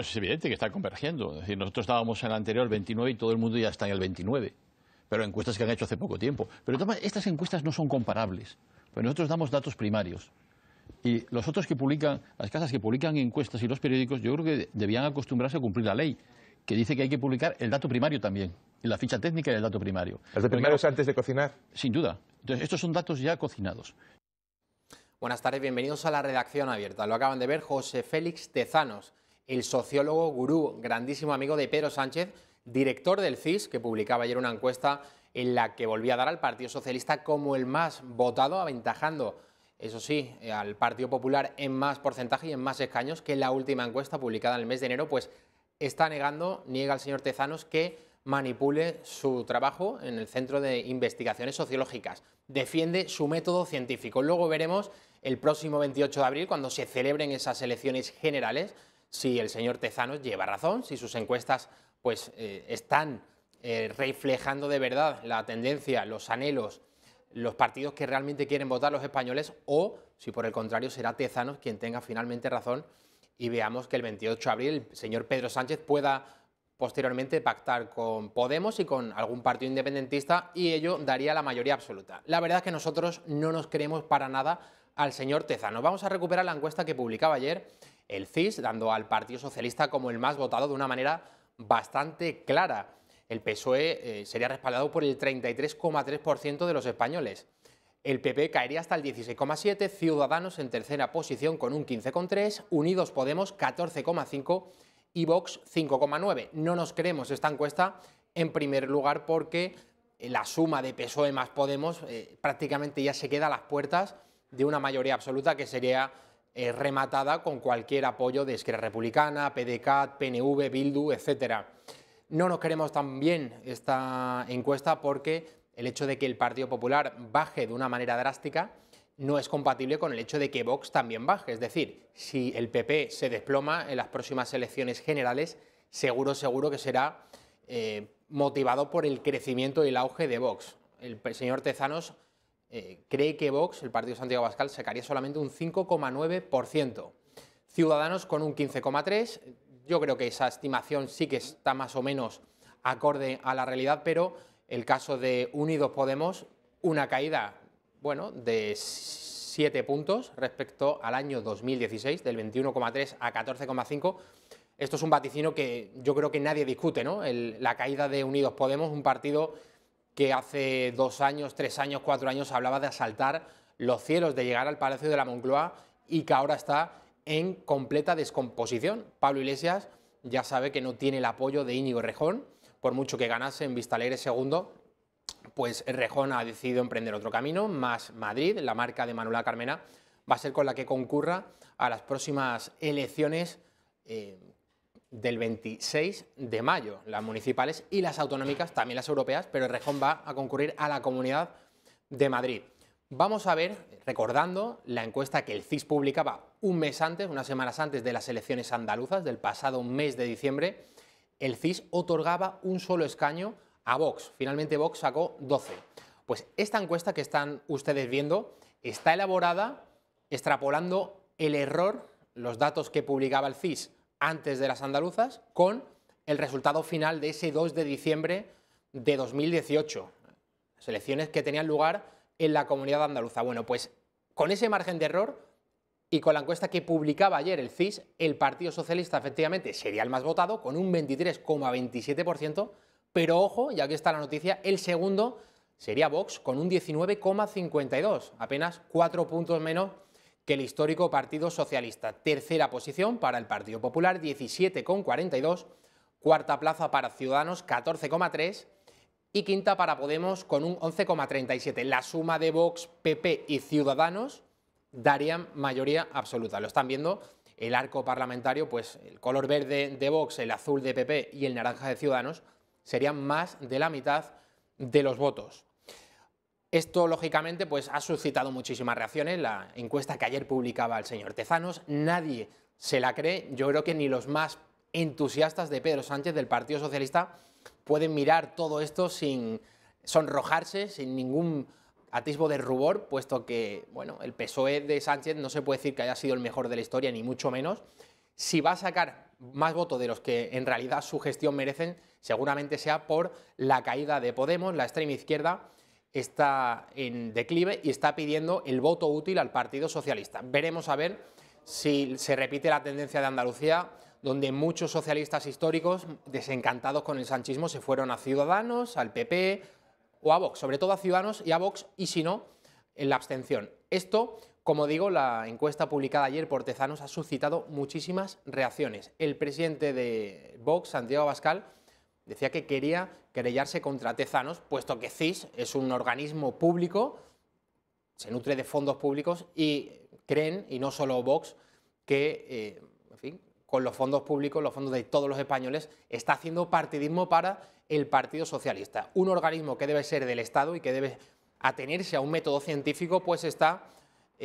es evidente que está convergiendo. Es decir, nosotros estábamos en el anterior 29 y todo el mundo ya está en el 29. Pero encuestas que han hecho hace poco tiempo. Pero estas encuestas no son comparables. Pues nosotros damos datos primarios. Y los otros que publican, las casas que publican encuestas y los periódicos, yo creo que debían acostumbrarse a cumplir la ley, que dice que hay que publicar el dato primario también, y la ficha técnica del dato primario. ¿El de primario es antes de cocinar? Sin duda. Entonces, estos son datos ya cocinados. Buenas tardes, bienvenidos a la redacción abierta. Lo acaban de ver José Félix Tezanos, el sociólogo gurú, grandísimo amigo de Pedro Sánchez, director del CIS, que publicaba ayer una encuesta en la que volvía a dar al Partido Socialista como el más votado, aventajando, eso sí, al Partido Popular en más porcentaje y en más escaños que la última encuesta publicada en el mes de enero. Pues niega al señor Tezanos que manipule su trabajo en el Centro de Investigaciones Sociológicas. Defiende su método científico. Luego veremos el próximo 28 de abril, cuando se celebren esas elecciones generales, si el señor Tezanos lleva razón, si sus encuestas pues están reflejando de verdad la tendencia, los anhelos, los partidos que realmente quieren votar los españoles, o si por el contrario será Tezanos quien tenga finalmente razón y veamos que el 28 de abril el señor Pedro Sánchez pueda posteriormente pactar con Podemos y con algún partido independentista, y ello daría la mayoría absoluta. La verdad es que nosotros no nos creemos para nada al señor Tezanos. Vamos a recuperar la encuesta que publicaba ayer el CIS, dando al Partido Socialista como el más votado de una manera bastante clara. El PSOE sería respaldado por el 33,3% de los españoles. El PP caería hasta el 16,7%, Ciudadanos en tercera posición con un 15,3%, Unidos Podemos 14,5% y Vox 5,9%. No nos creemos esta encuesta, en primer lugar porque la suma de PSOE más Podemos prácticamente ya se queda a las puertas de una mayoría absoluta que sería rematada con cualquier apoyo de Esquerra Republicana, PDeCAT, PNV, Bildu, etcétera. No nos queremos también esta encuesta porque el hecho de que el Partido Popular baje de una manera drástica no es compatible con el hecho de que Vox también baje. Es decir, si el PP se desploma en las próximas elecciones generales, seguro que será motivado por el crecimiento y el auge de Vox. El señor Tezanos cree que Vox, el partido de Santiago Abascal, sacaría solamente un 5,9%. Ciudadanos con un 15,3%. Yo creo que esa estimación sí que está más o menos acorde a la realidad, pero el caso de Unidos Podemos, una caída, bueno, de 7 puntos respecto al año 2016, del 21,3 a 14,5. Esto es un vaticino que yo creo que nadie discute, ¿no? La caída de Unidos Podemos, un partido que hace 2 años, 3 años, 4 años hablaba de asaltar los cielos, de llegar al Palacio de la Moncloa, y que ahora está en completa descomposición. Pablo Iglesias ya sabe que no tiene el apoyo de Íñigo Errejón, por mucho que ganase en Vistalegre segundo, pues Errejón ha decidido emprender otro camino, Más Madrid, la marca de Manuela Carmena, va a ser con la que concurra a las próximas elecciones del 26 de mayo, las municipales y las autonómicas, también las europeas, pero Errejón va a concurrir a la Comunidad de Madrid. Vamos a ver, recordando la encuesta que el CIS publicaba un mes antes, unas semanas antes de las elecciones andaluzas del pasado mes de diciembre, el CIS otorgaba un solo escaño a Vox. Finalmente Vox sacó 12. Pues esta encuesta que están ustedes viendo está elaborada extrapolando el error, los datos que publicaba el CIS antes de las andaluzas, con el resultado final de ese 2 de diciembre de 2018. Las elecciones que tenían lugar en la comunidad andaluza. Bueno, pues con ese margen de error y con la encuesta que publicaba ayer el CIS, el Partido Socialista efectivamente sería el más votado con un 23,27%, pero ojo, y aquí está la noticia, el segundo sería Vox con un 19,52%, apenas 4 puntos menos que el histórico Partido Socialista. Tercera posición para el Partido Popular, 17,42%, cuarta plaza para Ciudadanos, 14,3%, y quinta para Podemos con un 11,37%. La suma de Vox, PP y Ciudadanos darían mayoría absoluta. Lo están viendo, el arco parlamentario, pues el color verde de Vox, el azul de PP y el naranja de Ciudadanos serían más de la mitad de los votos. Esto, lógicamente, pues ha suscitado muchísimas reacciones. La encuesta que ayer publicaba el señor Tezanos, nadie se la cree. Yo creo que ni los más entusiastas de Pedro Sánchez, del Partido Socialista, pueden mirar todo esto sin sonrojarse, sin ningún atisbo de rubor, puesto que bueno, el PSOE de Sánchez no se puede decir que haya sido el mejor de la historia, ni mucho menos. Si va a sacar más votos de los que en realidad su gestión merecen, seguramente sea por la caída de Podemos. La extrema izquierda está en declive y está pidiendo el voto útil al Partido Socialista. Veremos a ver si se repite la tendencia de Andalucía, donde muchos socialistas históricos, desencantados con el sanchismo, se fueron a Ciudadanos, al PP o a Vox, sobre todo a Ciudadanos y a Vox, y si no, en la abstención. Esto, como digo, la encuesta publicada ayer por Tezanos ha suscitado muchísimas reacciones. El presidente de Vox, Santiago Abascal, decía que quería querellarse contra Tezanos, puesto que CIS es un organismo público, se nutre de fondos públicos y creen, y no solo Vox, que, en fin, con los fondos públicos, los fondos de todos los españoles, está haciendo partidismo para el Partido Socialista. Un organismo que debe ser del Estado y que debe atenerse a un método científico, pues está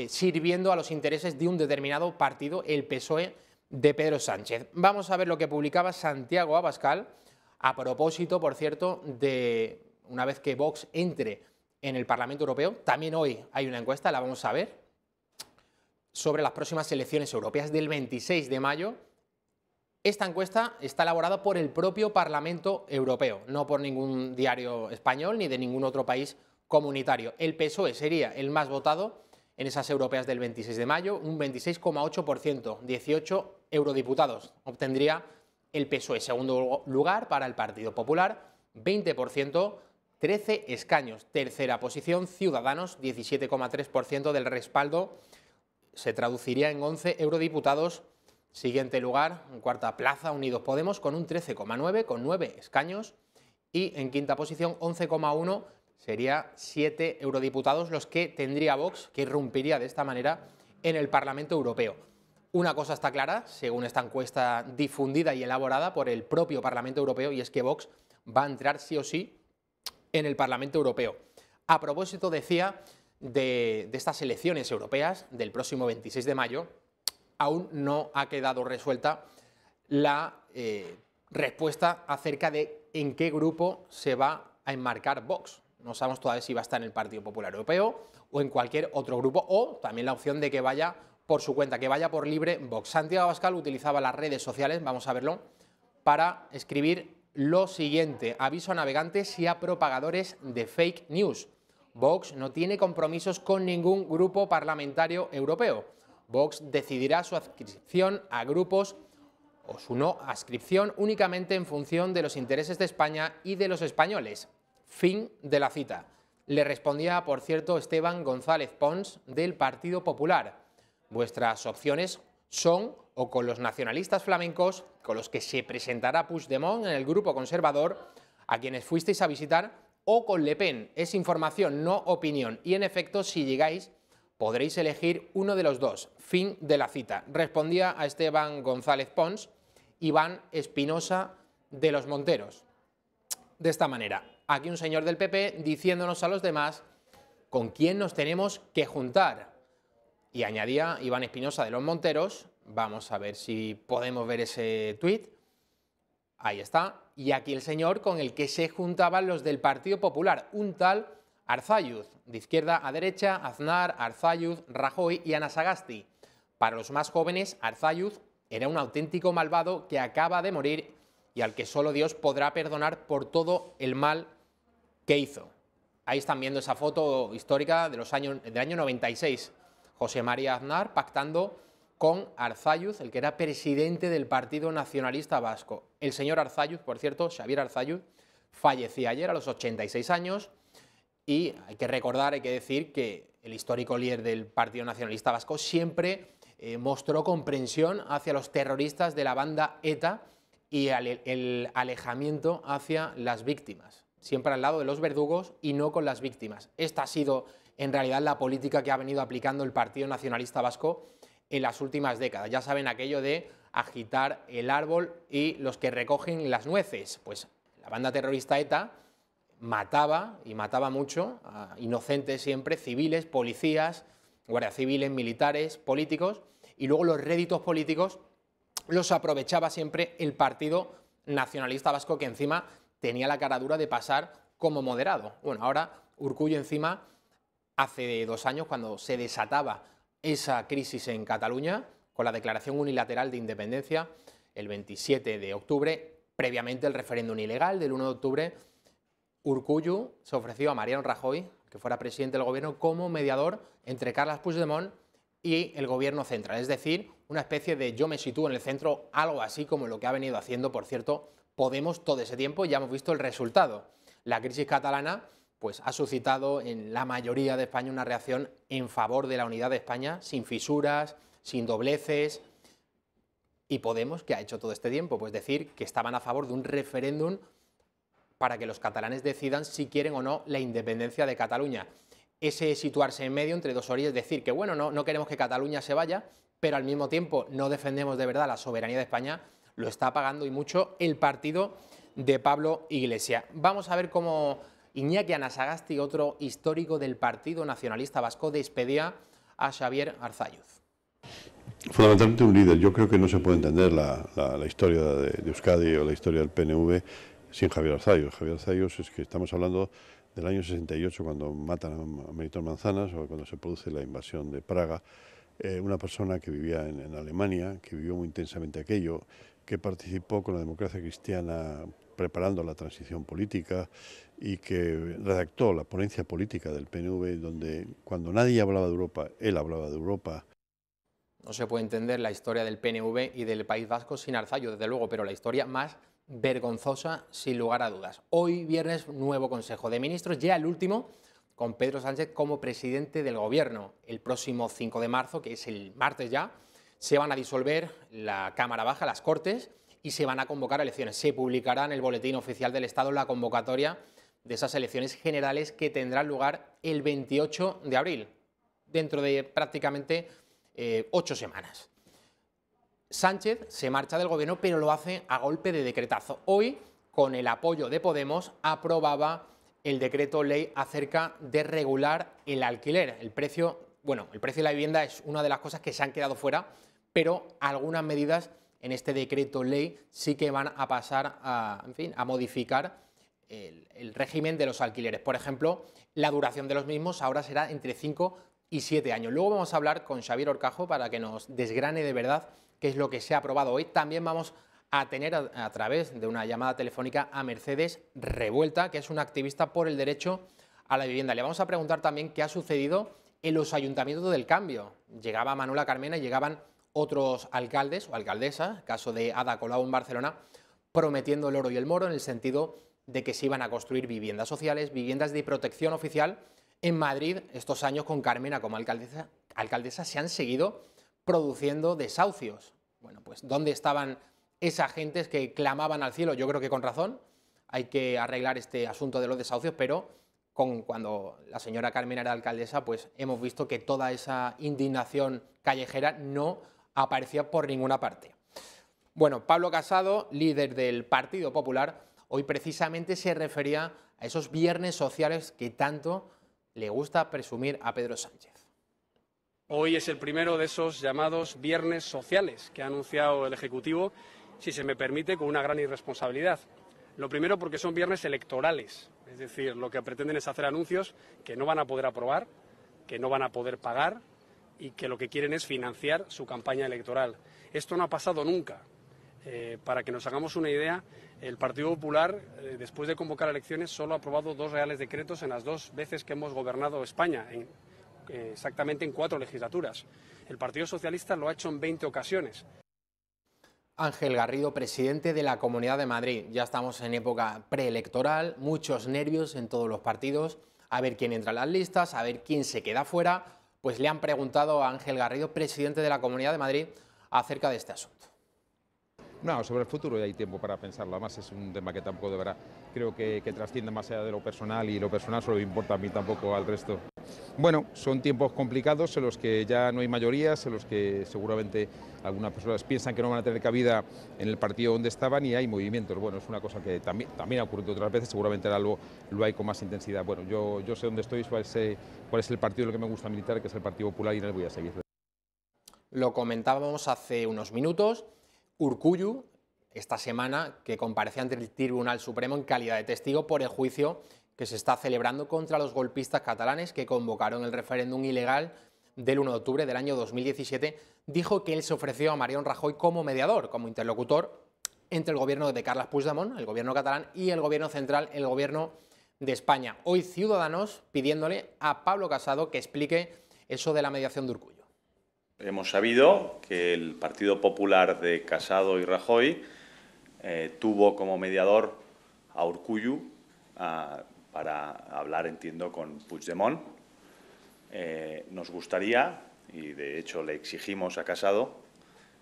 sirviendo a los intereses de un determinado partido, el PSOE de Pedro Sánchez. Vamos a ver lo que publicaba Santiago Abascal a propósito, por cierto, de una vez que Vox entre en el Parlamento Europeo. También hoy hay una encuesta, la vamos a ver, sobre las próximas elecciones europeas del 26 de mayo. Esta encuesta está elaborada por el propio Parlamento Europeo, no por ningún diario español ni de ningún otro país comunitario. El PSOE sería el más votado en esas europeas del 26 de mayo, un 26,8%, 18 eurodiputados obtendría el PSOE. Segundo lugar para el Partido Popular, 20%, 13 escaños. Tercera posición, Ciudadanos, 17,3% del respaldo, se traduciría en 11 eurodiputados. Siguiente lugar, en cuarta plaza, Unidos Podemos, con un 13,9, con 9 escaños. Y en quinta posición, 11,1, sería 7 eurodiputados los que tendría Vox, que irrumpiría de esta manera en el Parlamento Europeo. Una cosa está clara, según esta encuesta difundida y elaborada por el propio Parlamento Europeo, y es que Vox va a entrar sí o sí en el Parlamento Europeo. A propósito, decía, de estas elecciones europeas del próximo 26 de mayo, aún no ha quedado resuelta la respuesta acerca de en qué grupo se va a enmarcar Vox. No sabemos todavía si va a estar en el Partido Popular Europeo o en cualquier otro grupo, o también la opción de que vaya por su cuenta, que vaya por libre Vox. Santiago Abascal utilizaba las redes sociales, vamos a verlo, para escribir lo siguiente: aviso a navegantes y a propagadores de fake news. Vox no tiene compromisos con ningún grupo parlamentario europeo. Vox decidirá su adscripción a grupos o su no adscripción únicamente en función de los intereses de España y de los españoles. Fin de la cita. Le respondía, por cierto, Esteban González Pons, del Partido Popular. Vuestras opciones son o con los nacionalistas flamencos, con los que se presentará Puigdemont en el grupo conservador, a quienes fuisteis a visitar, o con Le Pen. Es información, no opinión. Y en efecto, si llegáis, podréis elegir uno de los dos. Fin de la cita. Respondía a Esteban González Pons Iván Espinosa de los Monteros. De esta manera, aquí un señor del PP diciéndonos a los demás con quién nos tenemos que juntar. Y añadía Iván Espinosa de los Monteros, vamos a ver si podemos ver ese tuit, ahí está, y aquí el señor con el que se juntaban los del Partido Popular, un tal Arzalluz, de izquierda a derecha, Aznar, Arzalluz, Rajoy y Ana Sagasti. Para los más jóvenes, Arzalluz era un auténtico malvado que acaba de morir y al que solo Dios podrá perdonar por todo el mal que hizo. Ahí están viendo esa foto histórica del año 96. José María Aznar pactando con Arzalluz, el que era presidente del Partido Nacionalista Vasco. El señor Arzalluz, por cierto, Xavier Arzalluz, fallecía ayer a los 86 años y hay que recordar, hay que decir que el histórico líder del Partido Nacionalista Vasco siempre mostró comprensión hacia los terroristas de la banda ETA y el alejamiento hacia las víctimas, siempre al lado de los verdugos y no con las víctimas. Esta ha sido en realidad la política que ha venido aplicando el Partido Nacionalista Vasco en las últimas décadas. Ya saben aquello de agitar el árbol y los que recogen las nueces. Pues la banda terrorista ETA mataba, y mataba mucho, a inocentes siempre, civiles, policías, guardias civiles, militares, políticos, y luego los réditos políticos los aprovechaba siempre el Partido Nacionalista Vasco, que encima tenía la caradura de pasar como moderado. Bueno, ahora Urkullu encima, hace 2 años, cuando se desataba esa crisis en Cataluña, con la declaración unilateral de independencia el 27 de octubre, previamente el referéndum ilegal del 1 de octubre. Urkullu se ofreció a Mariano Rajoy, que fuera presidente del gobierno, como mediador entre Carles Puigdemont y el gobierno central. Es decir, una especie de yo me sitúo en el centro, algo así como lo que ha venido haciendo, por cierto, Podemos todo ese tiempo, y ya hemos visto el resultado. La crisis catalana pues, ha suscitado en la mayoría de España una reacción en favor de la unidad de España, sin fisuras, sin dobleces. ¿Y Podemos qué ha hecho todo este tiempo? Pues decir que estaban a favor de un referéndum para que los catalanes decidan si quieren o no la independencia de Cataluña. Ese situarse en medio entre dos orillas, decir que bueno, no queremos que Cataluña se vaya, pero al mismo tiempo no defendemos de verdad la soberanía de España, lo está pagando y mucho el partido de Pablo Iglesias. Vamos a ver cómo Iñaki Anasagasti, otro histórico del Partido Nacionalista Vasco, despedía a Xavier Arzalluz. Fundamentalmente un líder. Yo creo que no se puede entender la historia de Euskadi o la historia del PNV sin Javier Arzalluz. Javier Arzalluz es que estamos hablando del año 68, cuando matan a Melitón Manzanas, o cuando se produce la invasión de Praga. Una persona que vivía en Alemania, que vivió muy intensamente aquello, que participó con la democracia cristiana preparando la transición política y que redactó la ponencia política del PNV, donde cuando nadie hablaba de Europa, él hablaba de Europa. No se puede entender la historia del PNV y del País Vasco sin Arzalluz, desde luego, pero la historia más vergonzosa, sin lugar a dudas. Hoy viernes, nuevo Consejo de Ministros, ya el último, con Pedro Sánchez como presidente del Gobierno. El próximo 5 de marzo, que es el martes ya, se van a disolver la Cámara Baja, las Cortes, y se van a convocar elecciones. Se publicará en el Boletín Oficial del Estado la convocatoria de esas elecciones generales que tendrán lugar el 28 de abril, dentro de prácticamente 8 semanas. Sánchez se marcha del gobierno, pero lo hace a golpe de decretazo. Hoy, con el apoyo de Podemos, aprobaba el decreto ley acerca de regular el alquiler. El precio de la vivienda es una de las cosas que se han quedado fuera, pero algunas medidas en este decreto ley sí que van a pasar a modificar el régimen de los alquileres. Por ejemplo, la duración de los mismos ahora será entre 5 y 7 años. Luego vamos a hablar con Xavier Horcajo para que nos desgrane de verdad qué es lo que se ha aprobado hoy. También vamos a tener a través de una llamada telefónica a Mercedes Revuelta, que es una activista por el derecho a la vivienda. Le vamos a preguntar también qué ha sucedido en los ayuntamientos del cambio. Llegaba Manuela Carmena y llegaban otros alcaldes o alcaldesas, caso de Ada Colau en Barcelona, prometiendo el oro y el moro en el sentido de que se iban a construir viviendas sociales, viviendas de protección oficial. En Madrid, estos años con Carmena como alcaldesa se han seguido produciendo desahucios. Bueno, pues ¿dónde estaban esas gentes que clamaban al cielo? Yo creo que con razón hay que arreglar este asunto de los desahucios, pero cuando la señora Carmena era alcaldesa, pues hemos visto que toda esa indignación callejera no aparecía por ninguna parte. Bueno, Pablo Casado, líder del Partido Popular, hoy precisamente se refería a esos viernes sociales que tanto le gusta presumir a Pedro Sánchez. Hoy es el primero de esos llamados viernes sociales que ha anunciado el Ejecutivo, si se me permite, con una gran irresponsabilidad. Lo primero porque son viernes electorales, es decir, lo que pretenden es hacer anuncios que no van a poder aprobar, que no van a poder pagar y que lo que quieren es financiar su campaña electoral. Esto no ha pasado nunca. Para que nos hagamos una idea, el Partido Popular, después de convocar elecciones, solo ha aprobado 2 reales decretos en las 2 veces que hemos gobernado España, exactamente en 4 legislaturas. El Partido Socialista lo ha hecho en 20 ocasiones. Ángel Garrido, presidente de la Comunidad de Madrid. Ya estamos en época preelectoral, muchos nervios en todos los partidos, a ver quién entra en las listas, a ver quién se queda fuera. Pues le han preguntado a Ángel Garrido, presidente de la Comunidad de Madrid, acerca de este asunto. No, sobre el futuro ya hay tiempo para pensarlo, además es un tema que tampoco de verdad creo que trasciende más allá de lo personal y lo personal solo importa a mí, tampoco al resto. Bueno, son tiempos complicados en los que ya no hay mayorías, en los que seguramente algunas personas piensan que no van a tener cabida en el partido donde estaban y hay movimientos. Bueno, es una cosa que también ha ocurrido otras veces, seguramente ahora lo hay con más intensidad. Bueno, yo sé dónde estoy, cuál es el partido en el que me gusta militar, que es el Partido Popular, y en él voy a seguir. Lo comentábamos hace unos minutos. Urkullu, esta semana, que comparecía ante el Tribunal Supremo en calidad de testigo por el juicio que se está celebrando contra los golpistas catalanes que convocaron el referéndum ilegal del 1 de octubre del año 2017, dijo que él se ofreció a Mariano Rajoy como mediador, como interlocutor entre el gobierno de Carles Puigdemont, el gobierno catalán, y el gobierno central, el gobierno de España. Hoy Ciudadanos pidiéndole a Pablo Casado que explique eso de la mediación de Urkullu. Hemos sabido que el Partido Popular de Casado y Rajoy tuvo como mediador a Urkullu para hablar, entiendo, con Puigdemont. Nos gustaría, y de hecho le exigimos a Casado,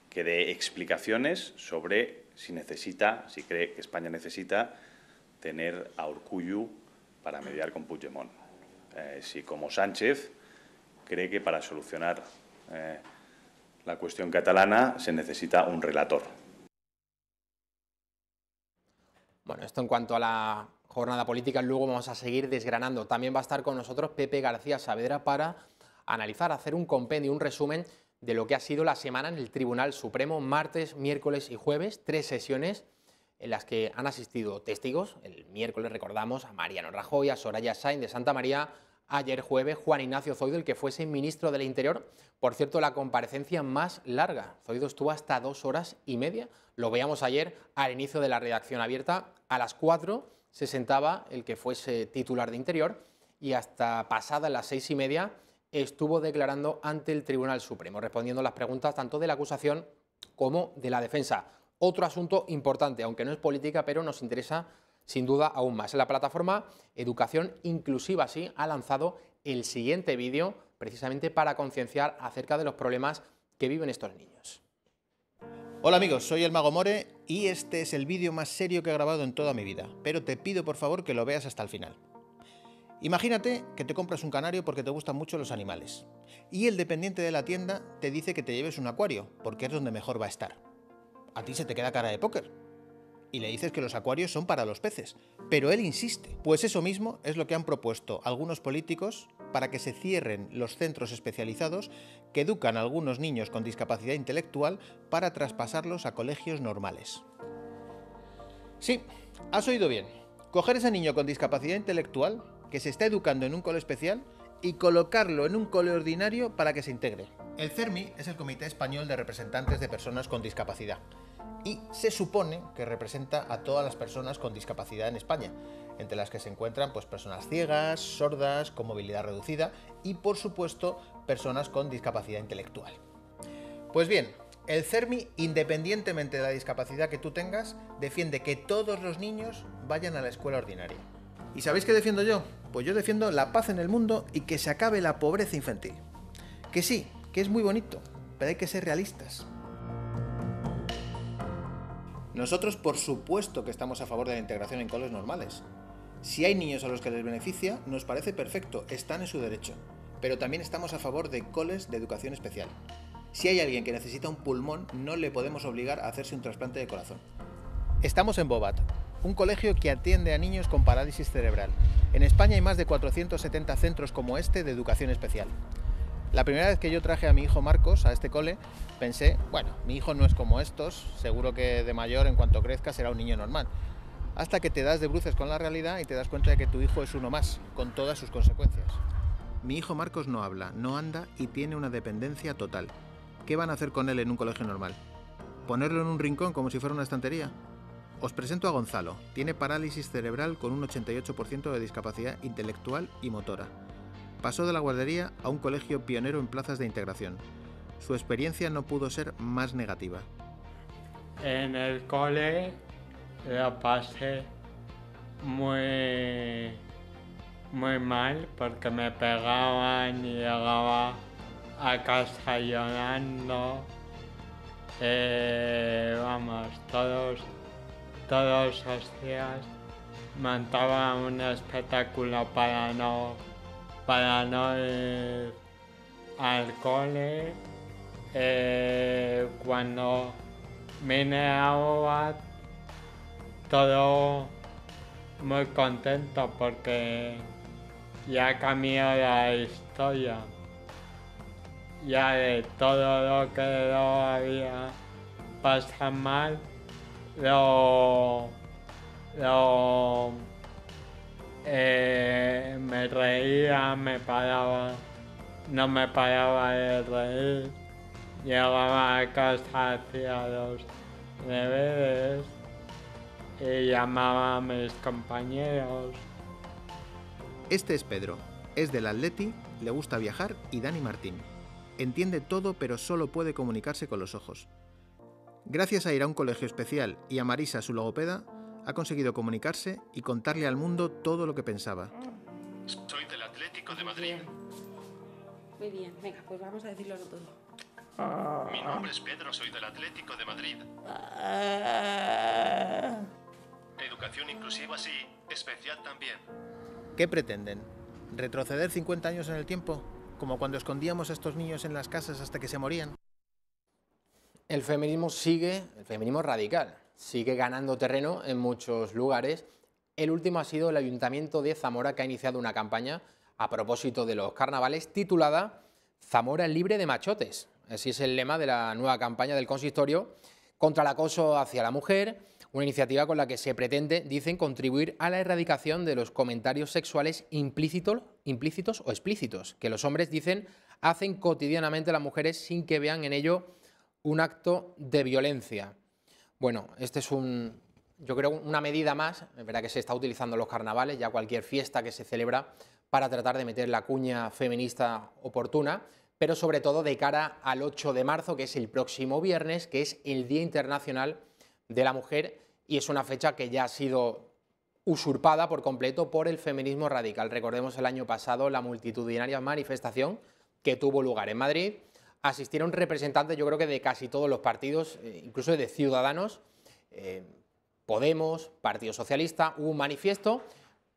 que dé explicaciones sobre si cree que España necesita tener a Urkullu para mediar con Puigdemont. Si, como Sánchez, cree que para solucionar la cuestión catalana se necesita un relator. Bueno, esto en cuanto a la jornada política, luego vamos a seguir desgranando. También va a estar con nosotros Pepe García Saavedra para analizar, hacer un compendio, un resumen de lo que ha sido la semana en el Tribunal Supremo, martes, miércoles y jueves, 3 sesiones en las que han asistido testigos. El miércoles recordamos a Mariano Rajoy, a Soraya Sáenz de Santa María, ayer jueves Juan Ignacio Zoido, el que fuese ministro del Interior. Por cierto, la comparecencia más larga. Zoido estuvo hasta 2 horas y media. Lo veíamos ayer al inicio de la redacción abierta. A las 4 se sentaba el que fuese titular de Interior y hasta pasadas las 6:30 estuvo declarando ante el Tribunal Supremo, respondiendo a las preguntas tanto de la acusación como de la defensa. Otro asunto importante, aunque no es política, pero nos interesa sin duda aún más. En la plataforma Educación Inclusiva sí ha lanzado el siguiente vídeo precisamente para concienciar acerca de los problemas que viven estos niños. Hola amigos, soy el Mago More y este es el vídeo más serio que he grabado en toda mi vida, pero te pido por favor que lo veas hasta el final. Imagínate que te compras un canario porque te gustan mucho los animales y el dependiente de la tienda te dice que te lleves un acuario porque es donde mejor va a estar. A ti se te queda cara de póker y le dices que los acuarios son para los peces, pero él insiste. Pues eso mismo es lo que han propuesto algunos políticos para que se cierren los centros especializados que educan a algunos niños con discapacidad intelectual para traspasarlos a colegios normales. Sí, has oído bien. Coger ese niño con discapacidad intelectual que se está educando en un cole especial y colocarlo en un cole ordinario para que se integre. El CERMI es el Comité Español de Representantes de Personas con Discapacidad y se supone que representa a todas las personas con discapacidad en España, entre las que se encuentran pues, personas ciegas, sordas, con movilidad reducida y, por supuesto, personas con discapacidad intelectual. Pues bien, el CERMI, independientemente de la discapacidad que tú tengas, defiende que todos los niños vayan a la escuela ordinaria. ¿Y sabéis qué defiendo yo? Pues yo defiendo la paz en el mundo y que se acabe la pobreza infantil. Que sí, que es muy bonito, pero hay que ser realistas. Nosotros, por supuesto, que estamos a favor de la integración en coles normales. Si hay niños a los que les beneficia, nos parece perfecto, están en su derecho. Pero también estamos a favor de coles de educación especial. Si hay alguien que necesita un pulmón, no le podemos obligar a hacerse un trasplante de corazón. Estamos en Bobat, un colegio que atiende a niños con parálisis cerebral. En España hay más de 470 centros como este de educación especial. La primera vez que yo traje a mi hijo Marcos a este cole, pensé, bueno, mi hijo no es como estos, seguro que de mayor, en cuanto crezca, será un niño normal. Hasta que te das de bruces con la realidad y te das cuenta de que tu hijo es uno más, con todas sus consecuencias. Mi hijo Marcos no habla, no anda y tiene una dependencia total. ¿Qué van a hacer con él en un colegio normal? ¿Ponerlo en un rincón como si fuera una estantería? Os presento a Gonzalo. Tiene parálisis cerebral con un 88% de discapacidad intelectual y motora. Pasó de la guardería a un colegio pionero en plazas de integración. Su experiencia no pudo ser más negativa. En el cole lo pasé muy mal porque me pegaban y llegaba a casa llorando. Vamos, todos los días montaba un espectáculo para no ir al cole. Cuando vine a Bobat, todo muy contento porque ya cambió la historia. Ya de todo lo que lo había pasado mal, me reía, me paraba no me paraba de reír. Llegaba a casa, hacía los deberes y llamaba a mis compañeros. Este es Pedro, es del Atleti, le gusta viajar y Dani Martín. Entiende todo pero solo puede comunicarse con los ojos. Gracias a ir a un colegio especial y a Marisa, su logopeda, ha conseguido comunicarse y contarle al mundo todo lo que pensaba. Soy del Atlético de Madrid. Muy bien, venga, pues vamos a decirlo todo. Mi nombre es Pedro, soy del Atlético de Madrid. Educación inclusiva sí, especial también. ¿Qué pretenden? ¿Retroceder 50 años en el tiempo? ¿Como cuando escondíamos a estos niños en las casas hasta que se morían? El feminismo radical, sigue ganando terreno en muchos lugares. El último ha sido el Ayuntamiento de Zamora, que ha iniciado una campaña a propósito de los carnavales titulada Zamora libre de machotes. Así es el lema de la nueva campaña del consistorio contra el acoso hacia la mujer, una iniciativa con la que se pretende, dicen, contribuir a la erradicación de los comentarios sexuales implícitos o explícitos, que los hombres, dicen, hacen cotidianamente a las mujeres sin que vean en ello un acto de violencia. Bueno, este es yo creo, una medida más, es verdad que se está utilizando en los carnavales, ya cualquier fiesta que se celebra, para tratar de meter la cuña feminista oportuna, pero sobre todo de cara al 8 de marzo, que es el próximo viernes, que es el Día Internacional de la Mujer, y es una fecha que ya ha sido usurpada por completo por el feminismo radical. Recordemos el año pasado la multitudinaria manifestación que tuvo lugar en Madrid. Asistieron representantes, yo creo que de casi todos los partidos, incluso de Ciudadanos, Podemos, Partido Socialista. Hubo un manifiesto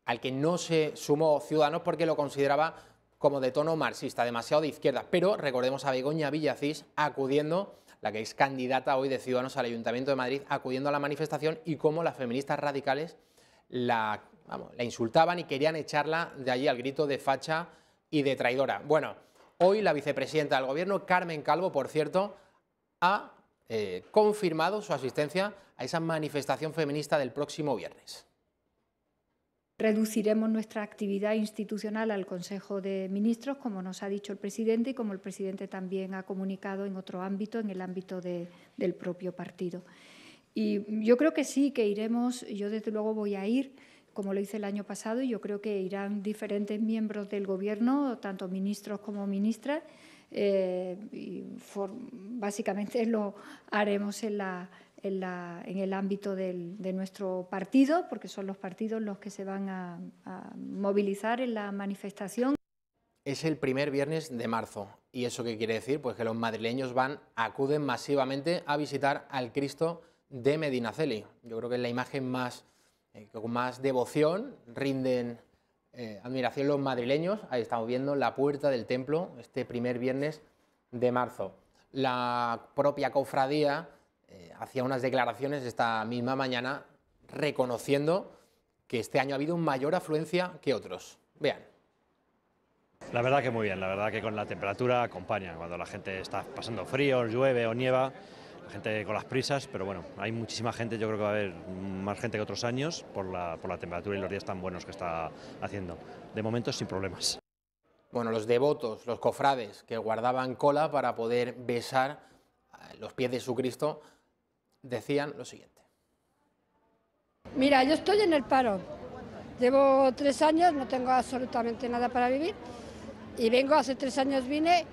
al que no se sumó Ciudadanos porque lo consideraba como de tono marxista, demasiado de izquierda. Pero recordemos a Begoña Villacís acudiendo, la que es candidata hoy de Ciudadanos al Ayuntamiento de Madrid, acudiendo a la manifestación, y cómo las feministas radicales la insultaban y querían echarla de allí al grito de facha y de traidora. Bueno, hoy la vicepresidenta del Gobierno, Carmen Calvo, por cierto, ha confirmado su asistencia a esa manifestación feminista del próximo viernes. Reduciremos nuestra actividad institucional al Consejo de Ministros, como nos ha dicho el presidente y como el presidente también ha comunicado en otro ámbito, en el ámbito del propio partido. Y yo creo que sí, que iremos, yo desde luego voy a ir, como lo hice el año pasado, y yo creo que irán diferentes miembros del Gobierno, tanto ministros como ministras, básicamente lo haremos en el ámbito de nuestro partido, porque son los partidos los que se van a movilizar en la manifestación. Es el primer viernes de marzo. ¿Y eso qué quiere decir? Pues que los madrileños acuden masivamente a visitar al Cristo de Medinaceli. Yo creo que es la imagen con más devoción, rinden admiración los madrileños. Ahí estamos viendo la puerta del templo este primer viernes de marzo. La propia cofradía hacía unas declaraciones esta misma mañana reconociendo que este año ha habido mayor afluencia que otros. Vean. La verdad que muy bien, la verdad que con la temperatura acompaña. Cuando la gente está pasando frío, llueve o nieva, la gente con las prisas, pero bueno, hay muchísima gente, yo creo que va a haber más gente que otros años por la temperatura y los días tan buenos que está haciendo. De momento sin problemas. Bueno, los devotos, los cofrades que guardaban cola para poder besar los pies de su Cristo, decían lo siguiente. Mira, yo estoy en el paro. Llevo 3 años, no tengo absolutamente nada para vivir. Y vengo, hace 3 años vine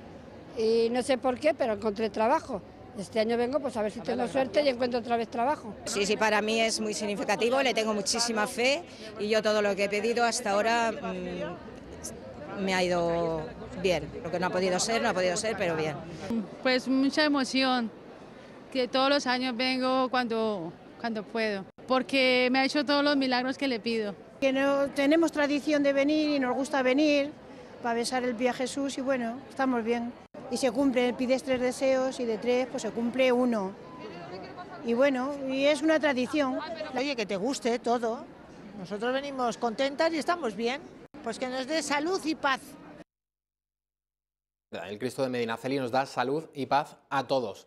y no sé por qué, pero encontré trabajo. Este año vengo pues a ver si tengo suerte y encuentro otra vez trabajo. Sí, para mí es muy significativo, le tengo muchísima fe y yo todo lo que he pedido hasta ahora me ha ido bien. Lo que no ha podido ser, pero bien. Pues mucha emoción, que todos los años vengo cuando puedo, porque me ha hecho todos los milagros que le pido. Que no tenemos tradición de venir y nos gusta venir para besar el pie a Jesús y bueno, estamos bien. Y se cumple, pides 3 deseos y de 3 pues se cumple 1. Y bueno, y es una tradición. Oye, que te guste todo. Nosotros venimos contentas y estamos bien. Pues que nos dé salud y paz. El Cristo de Medinaceli nos da salud y paz a todos.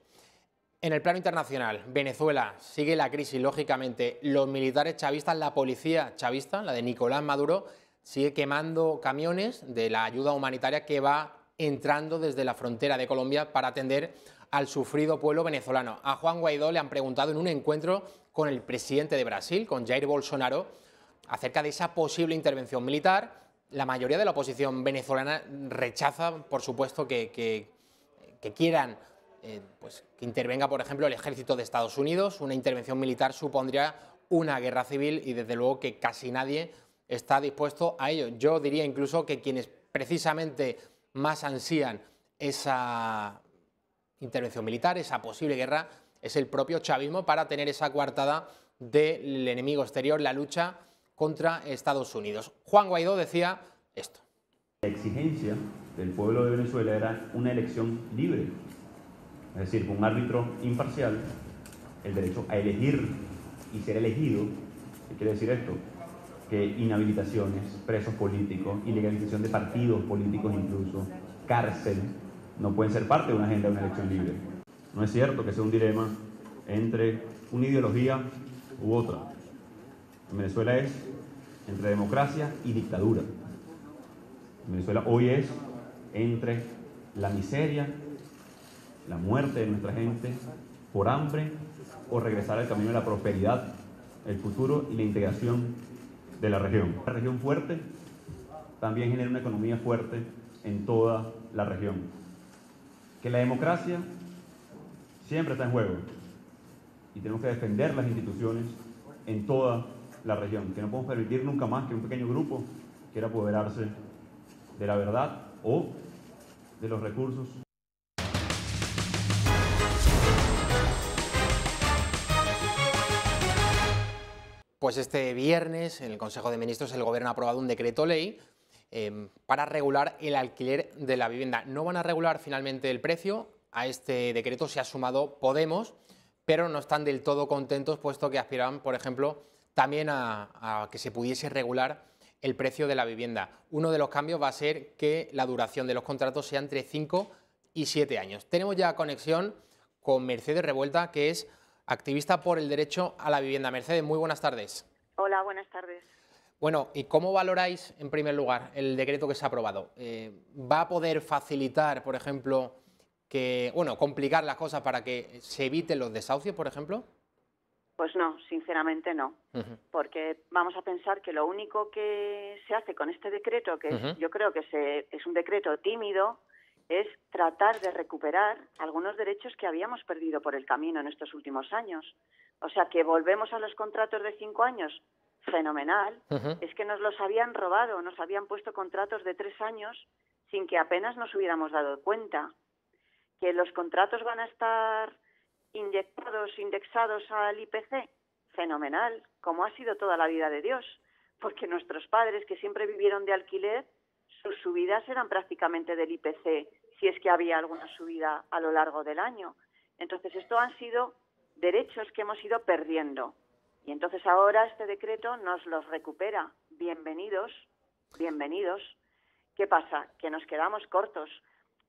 En el plano internacional, Venezuela sigue la crisis, lógicamente. Los militares chavistas, la policía chavista, la de Nicolás Maduro, sigue quemando camiones de la ayuda humanitaria que va entrando desde la frontera de Colombia para atender al sufrido pueblo venezolano. A Juan Guaidó le han preguntado en un encuentro con el presidente de Brasil, con Jair Bolsonaro, acerca de esa posible intervención militar. La mayoría de la oposición venezolana rechaza, por supuesto, que quieran pues, que intervenga, por ejemplo, el ejército de Estados Unidos. Una intervención militar supondría una guerra civil y desde luego que casi nadie está dispuesto a ello. Yo diría incluso que quienes precisamente más ansían esa intervención militar, esa posible guerra, es el propio chavismo para tener esa coartada del enemigo exterior, la lucha contra Estados Unidos. Juan Guaidó decía esto. La exigencia del pueblo de Venezuela era una elección libre, es decir, con un árbitro imparcial, el derecho a elegir y ser elegido. ¿Qué quiere decir esto? Que inhabilitaciones, presos políticos, ilegalización de partidos políticos incluso, cárcel, no pueden ser parte de una agenda de una elección libre. No es cierto que sea un dilema entre una ideología u otra. En Venezuela es entre democracia y dictadura. En Venezuela hoy es entre la miseria, la muerte de nuestra gente por hambre o regresar al camino de la prosperidad, el futuro y la integración de la región. La región fuerte también genera una economía fuerte en toda la región. Que la democracia siempre está en juego y tenemos que defender las instituciones en toda la región, que no podemos permitir nunca más que un pequeño grupo quiera apoderarse de la verdad o de los recursos. Pues este viernes en el Consejo de Ministros el Gobierno ha aprobado un decreto ley para regular el alquiler de la vivienda. No van a regular finalmente el precio. A este decreto se ha sumado Podemos, pero no están del todo contentos, puesto que aspiraban, por ejemplo, también a que se pudiese regular el precio de la vivienda. Uno de los cambios va a ser que la duración de los contratos sea entre 5 y 7 años. Tenemos ya conexión con Mercedes Revuelta, que es activista por el derecho a la vivienda. Mercedes, muy buenas tardes. Hola, buenas tardes. Bueno, ¿y cómo valoráis, en primer lugar, el decreto que se ha aprobado? ¿Va a poder facilitar, por ejemplo, complicar las cosas para que se eviten los desahucios, por ejemplo? Pues no, sinceramente no, porque vamos a pensar que lo único que se hace con este decreto, que yo creo que es un decreto tímido, es tratar de recuperar algunos derechos que habíamos perdido por el camino en estos últimos años. O sea, que volvemos a los contratos de 5 años, fenomenal. Es que nos los habían robado, nos habían puesto contratos de 3 años sin que apenas nos hubiéramos dado cuenta. Que los contratos van a estar indexados al IPC, fenomenal, como ha sido toda la vida de Dios, porque nuestros padres, que siempre vivieron de alquiler, sus subidas eran prácticamente del IPC, si es que había alguna subida a lo largo del año. Entonces, esto han sido derechos que hemos ido perdiendo. Y entonces ahora este decreto nos los recupera. Bienvenidos, bienvenidos. ¿Qué pasa? Que nos quedamos cortos.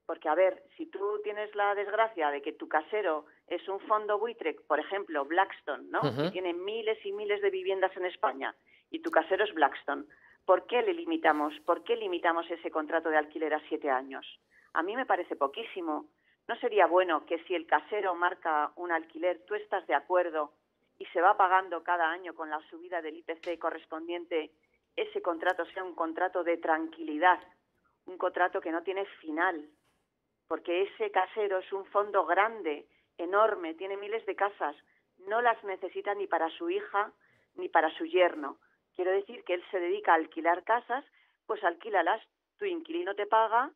Porque, a ver, si tú tienes la desgracia de que tu casero es un fondo buitre, por ejemplo, Blackstone, ¿no? Que tiene miles y miles de viviendas en España, y tu casero es Blackstone, ¿por qué le limitamos? ¿Por qué limitamos ese contrato de alquiler a 7 años? A mí me parece poquísimo. ¿No sería bueno que si el casero marca un alquiler, tú estás de acuerdo y se va pagando cada año con la subida del IPC correspondiente, ese contrato sea un contrato de tranquilidad, un contrato que no tiene final? Porque ese casero es un fondo grande, enorme, tiene miles de casas, no las necesita ni para su hija ni para su yerno. Quiero decir que él se dedica a alquilar casas, pues alquílalas, tu inquilino te paga,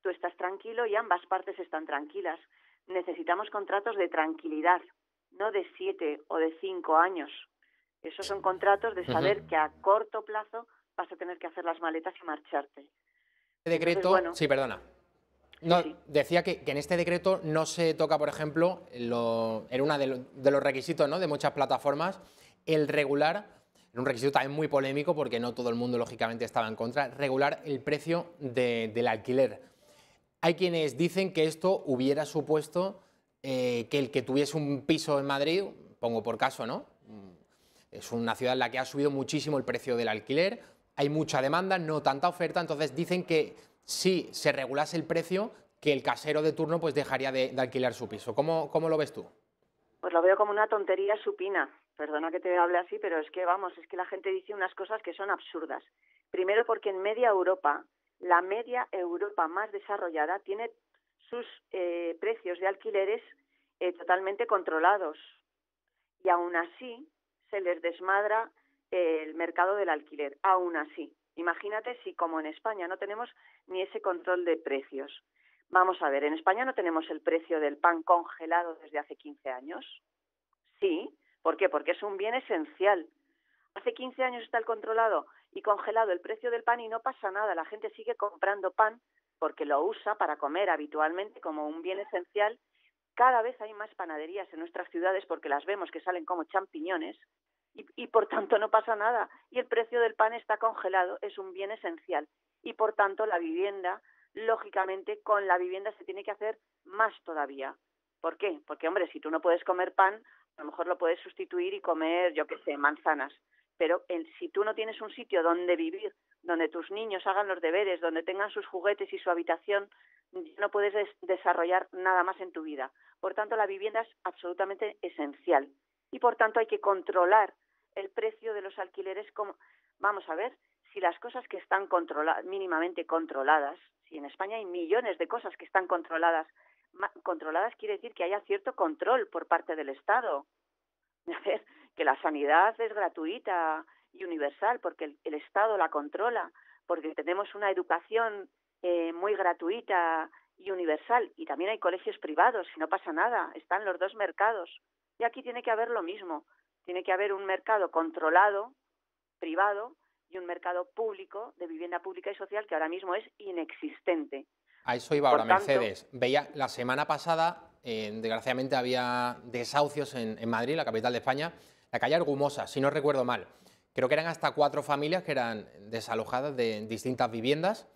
tú estás tranquilo y ambas partes están tranquilas. Necesitamos contratos de tranquilidad, no de 7 o de 5 años. Esos son contratos de saber que a corto plazo vas a tener que hacer las maletas y marcharte. El decreto, entonces, bueno, sí, perdona. No, sí. Decía que en este decreto no se toca, por ejemplo, era uno de los requisitos, ¿no?, de muchas plataformas, el regular, era un requisito también muy polémico porque no todo el mundo, lógicamente, estaba en contra, regular el precio del alquiler. Hay quienes dicen que esto hubiera supuesto que el que tuviese un piso en Madrid, pongo por caso, ¿no?, es una ciudad en la que ha subido muchísimo el precio del alquiler, hay mucha demanda, no tanta oferta, entonces dicen que si se regulase el precio, que el casero de turno pues dejaría de alquilar su piso. ¿Cómo lo ves tú? Pues lo veo como una tontería supina. Perdona que te hable así, pero es que, vamos, es que la gente dice unas cosas que son absurdas. Primero porque en media Europa, la media Europa más desarrollada tiene sus precios de alquileres totalmente controlados. Y aún así se les desmadra el mercado del alquiler. Aún así. Imagínate si, como en España, no tenemos ni ese control de precios. Vamos a ver, en España no tenemos el precio del pan congelado desde hace 15 años. Sí. ¿Por qué? Porque es un bien esencial. Hace 15 años está el controlado y congelado el precio del pan y no pasa nada. La gente sigue comprando pan porque lo usa para comer habitualmente como un bien esencial. Cada vez hay más panaderías en nuestras ciudades porque las vemos que salen como champiñones y por tanto no pasa nada. Y el precio del pan está congelado, es un bien esencial. Y por tanto la vivienda, lógicamente, con la vivienda se tiene que hacer más todavía. ¿Por qué? Porque, hombre, si tú no puedes comer pan, a lo mejor lo puedes sustituir y comer, yo qué sé, manzanas. Pero si tú no tienes un sitio donde vivir, donde tus niños hagan los deberes, donde tengan sus juguetes y su habitación, no puedes desarrollar nada más en tu vida. Por tanto, la vivienda es absolutamente esencial. Y por tanto hay que controlar el precio de los alquileres. Vamos a ver, si las cosas que están mínimamente controladas, si en España hay millones de cosas que están controladas quiere decir que haya cierto control por parte del Estado. A ver, que la sanidad es gratuita y universal porque el Estado la controla, porque tenemos una educación muy gratuita y universal, y también hay colegios privados y no pasa nada, están los dos mercados. Y aquí tiene que haber lo mismo, tiene que haber un mercado controlado, privado, y un mercado público, de vivienda pública y social, que ahora mismo es inexistente. A eso iba ahora, Mercedes. Veía la semana pasada, desgraciadamente había desahucios en Madrid, la capital de España, la calle Argumosa, si no recuerdo mal. Creo que eran hasta 4 familias que eran desalojadas de distintas viviendas.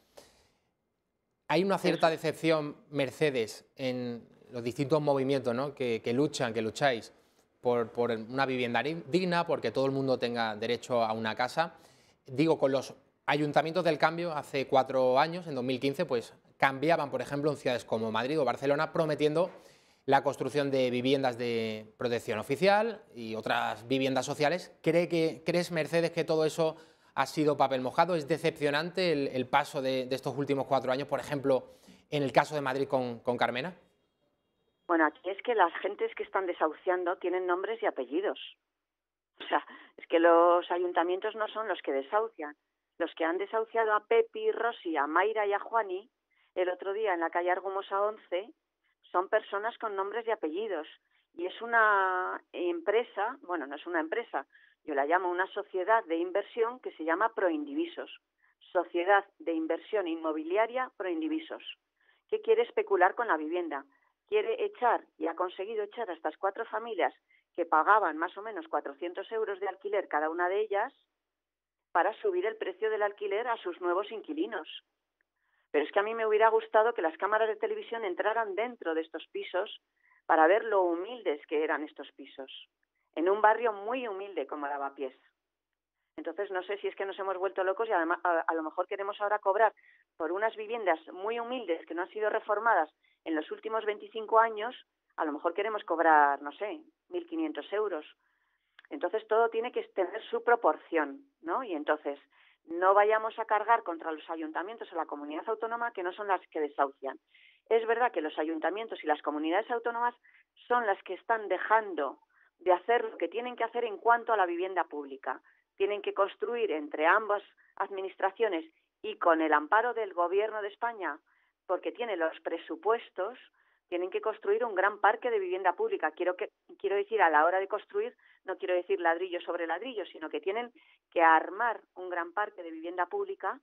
Hay una cierta decepción, Mercedes, en los distintos movimientos, ¿no?, que lucháis por una vivienda digna, porque todo el mundo tenga derecho a una casa. Digo, con los ayuntamientos del cambio, hace 4 años, en 2015, pues cambiaban, por ejemplo, en ciudades como Madrid o Barcelona, prometiendo la construcción de viviendas de protección oficial y otras viviendas sociales. ¿Crees, Mercedes, que todo eso ha sido papel mojado? ¿Es decepcionante el paso de estos últimos 4 años, por ejemplo, en el caso de Madrid con Carmena? Bueno, aquí es que las gentes que están desahuciando tienen nombres y apellidos. O sea, es que los ayuntamientos no son los que desahucian. Los que han desahuciado a Pepi, Rosy, a Mayra y a Juani el otro día en la calle Argumosa 11 son personas con nombres y apellidos. Y es una empresa, bueno, no es una empresa, yo la llamo una sociedad de inversión que se llama Proindivisos. Sociedad de Inversión Inmobiliaria Proindivisos, que quiere especular con la vivienda. Quiere echar, y ha conseguido echar a estas 4 familias que pagaban más o menos 400 euros de alquiler cada una de ellas, para subir el precio del alquiler a sus nuevos inquilinos. Pero es que a mí me hubiera gustado que las cámaras de televisión entraran dentro de estos pisos para ver lo humildes que eran estos pisos, en un barrio muy humilde como Lavapiés. Entonces no sé si es que nos hemos vuelto locos y además a lo mejor queremos ahora cobrar por unas viviendas muy humildes que no han sido reformadas en los últimos 25 años, a lo mejor queremos cobrar, no sé, 1.500 euros. Entonces todo tiene que tener su proporción, ¿no? Y entonces no vayamos a cargar contra los ayuntamientos o la comunidad autónoma, que no son las que desahucian. Es verdad que los ayuntamientos y las comunidades autónomas son las que están dejando de hacer lo que tienen que hacer en cuanto a la vivienda pública. Tienen que construir entre ambas administraciones y con el amparo del Gobierno de España, porque tiene los presupuestos, tienen que construir un gran parque de vivienda pública. Quiero decir, a la hora de construir, no quiero decir ladrillo sobre ladrillo, sino que tienen que armar un gran parque de vivienda pública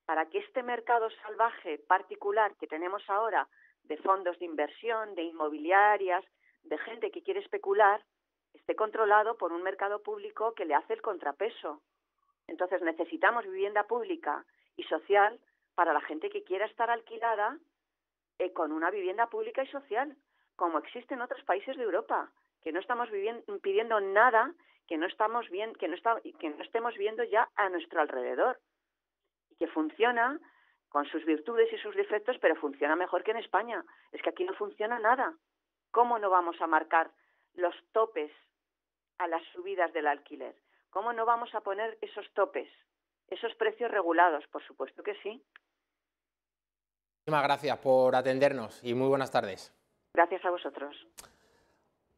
para que este mercado salvaje particular que tenemos ahora de fondos de inversión, de inmobiliarias, de gente que quiere especular, esté controlado por un mercado público que le hace el contrapeso. Entonces necesitamos vivienda pública y social para la gente que quiera estar alquilada con una vivienda pública y social, como existe en otros países de Europa, que no estamos pidiendo nada que no estemos viendo ya a nuestro alrededor, y que funciona con sus virtudes y sus defectos, pero funciona mejor que en España. Es que aquí no funciona nada. ¿Cómo no vamos a marcar los topes a las subidas del alquiler? ¿Cómo no vamos a poner esos topes, esos precios regulados? Por supuesto que sí. Muchísimas gracias por atendernos y muy buenas tardes. Gracias a vosotros.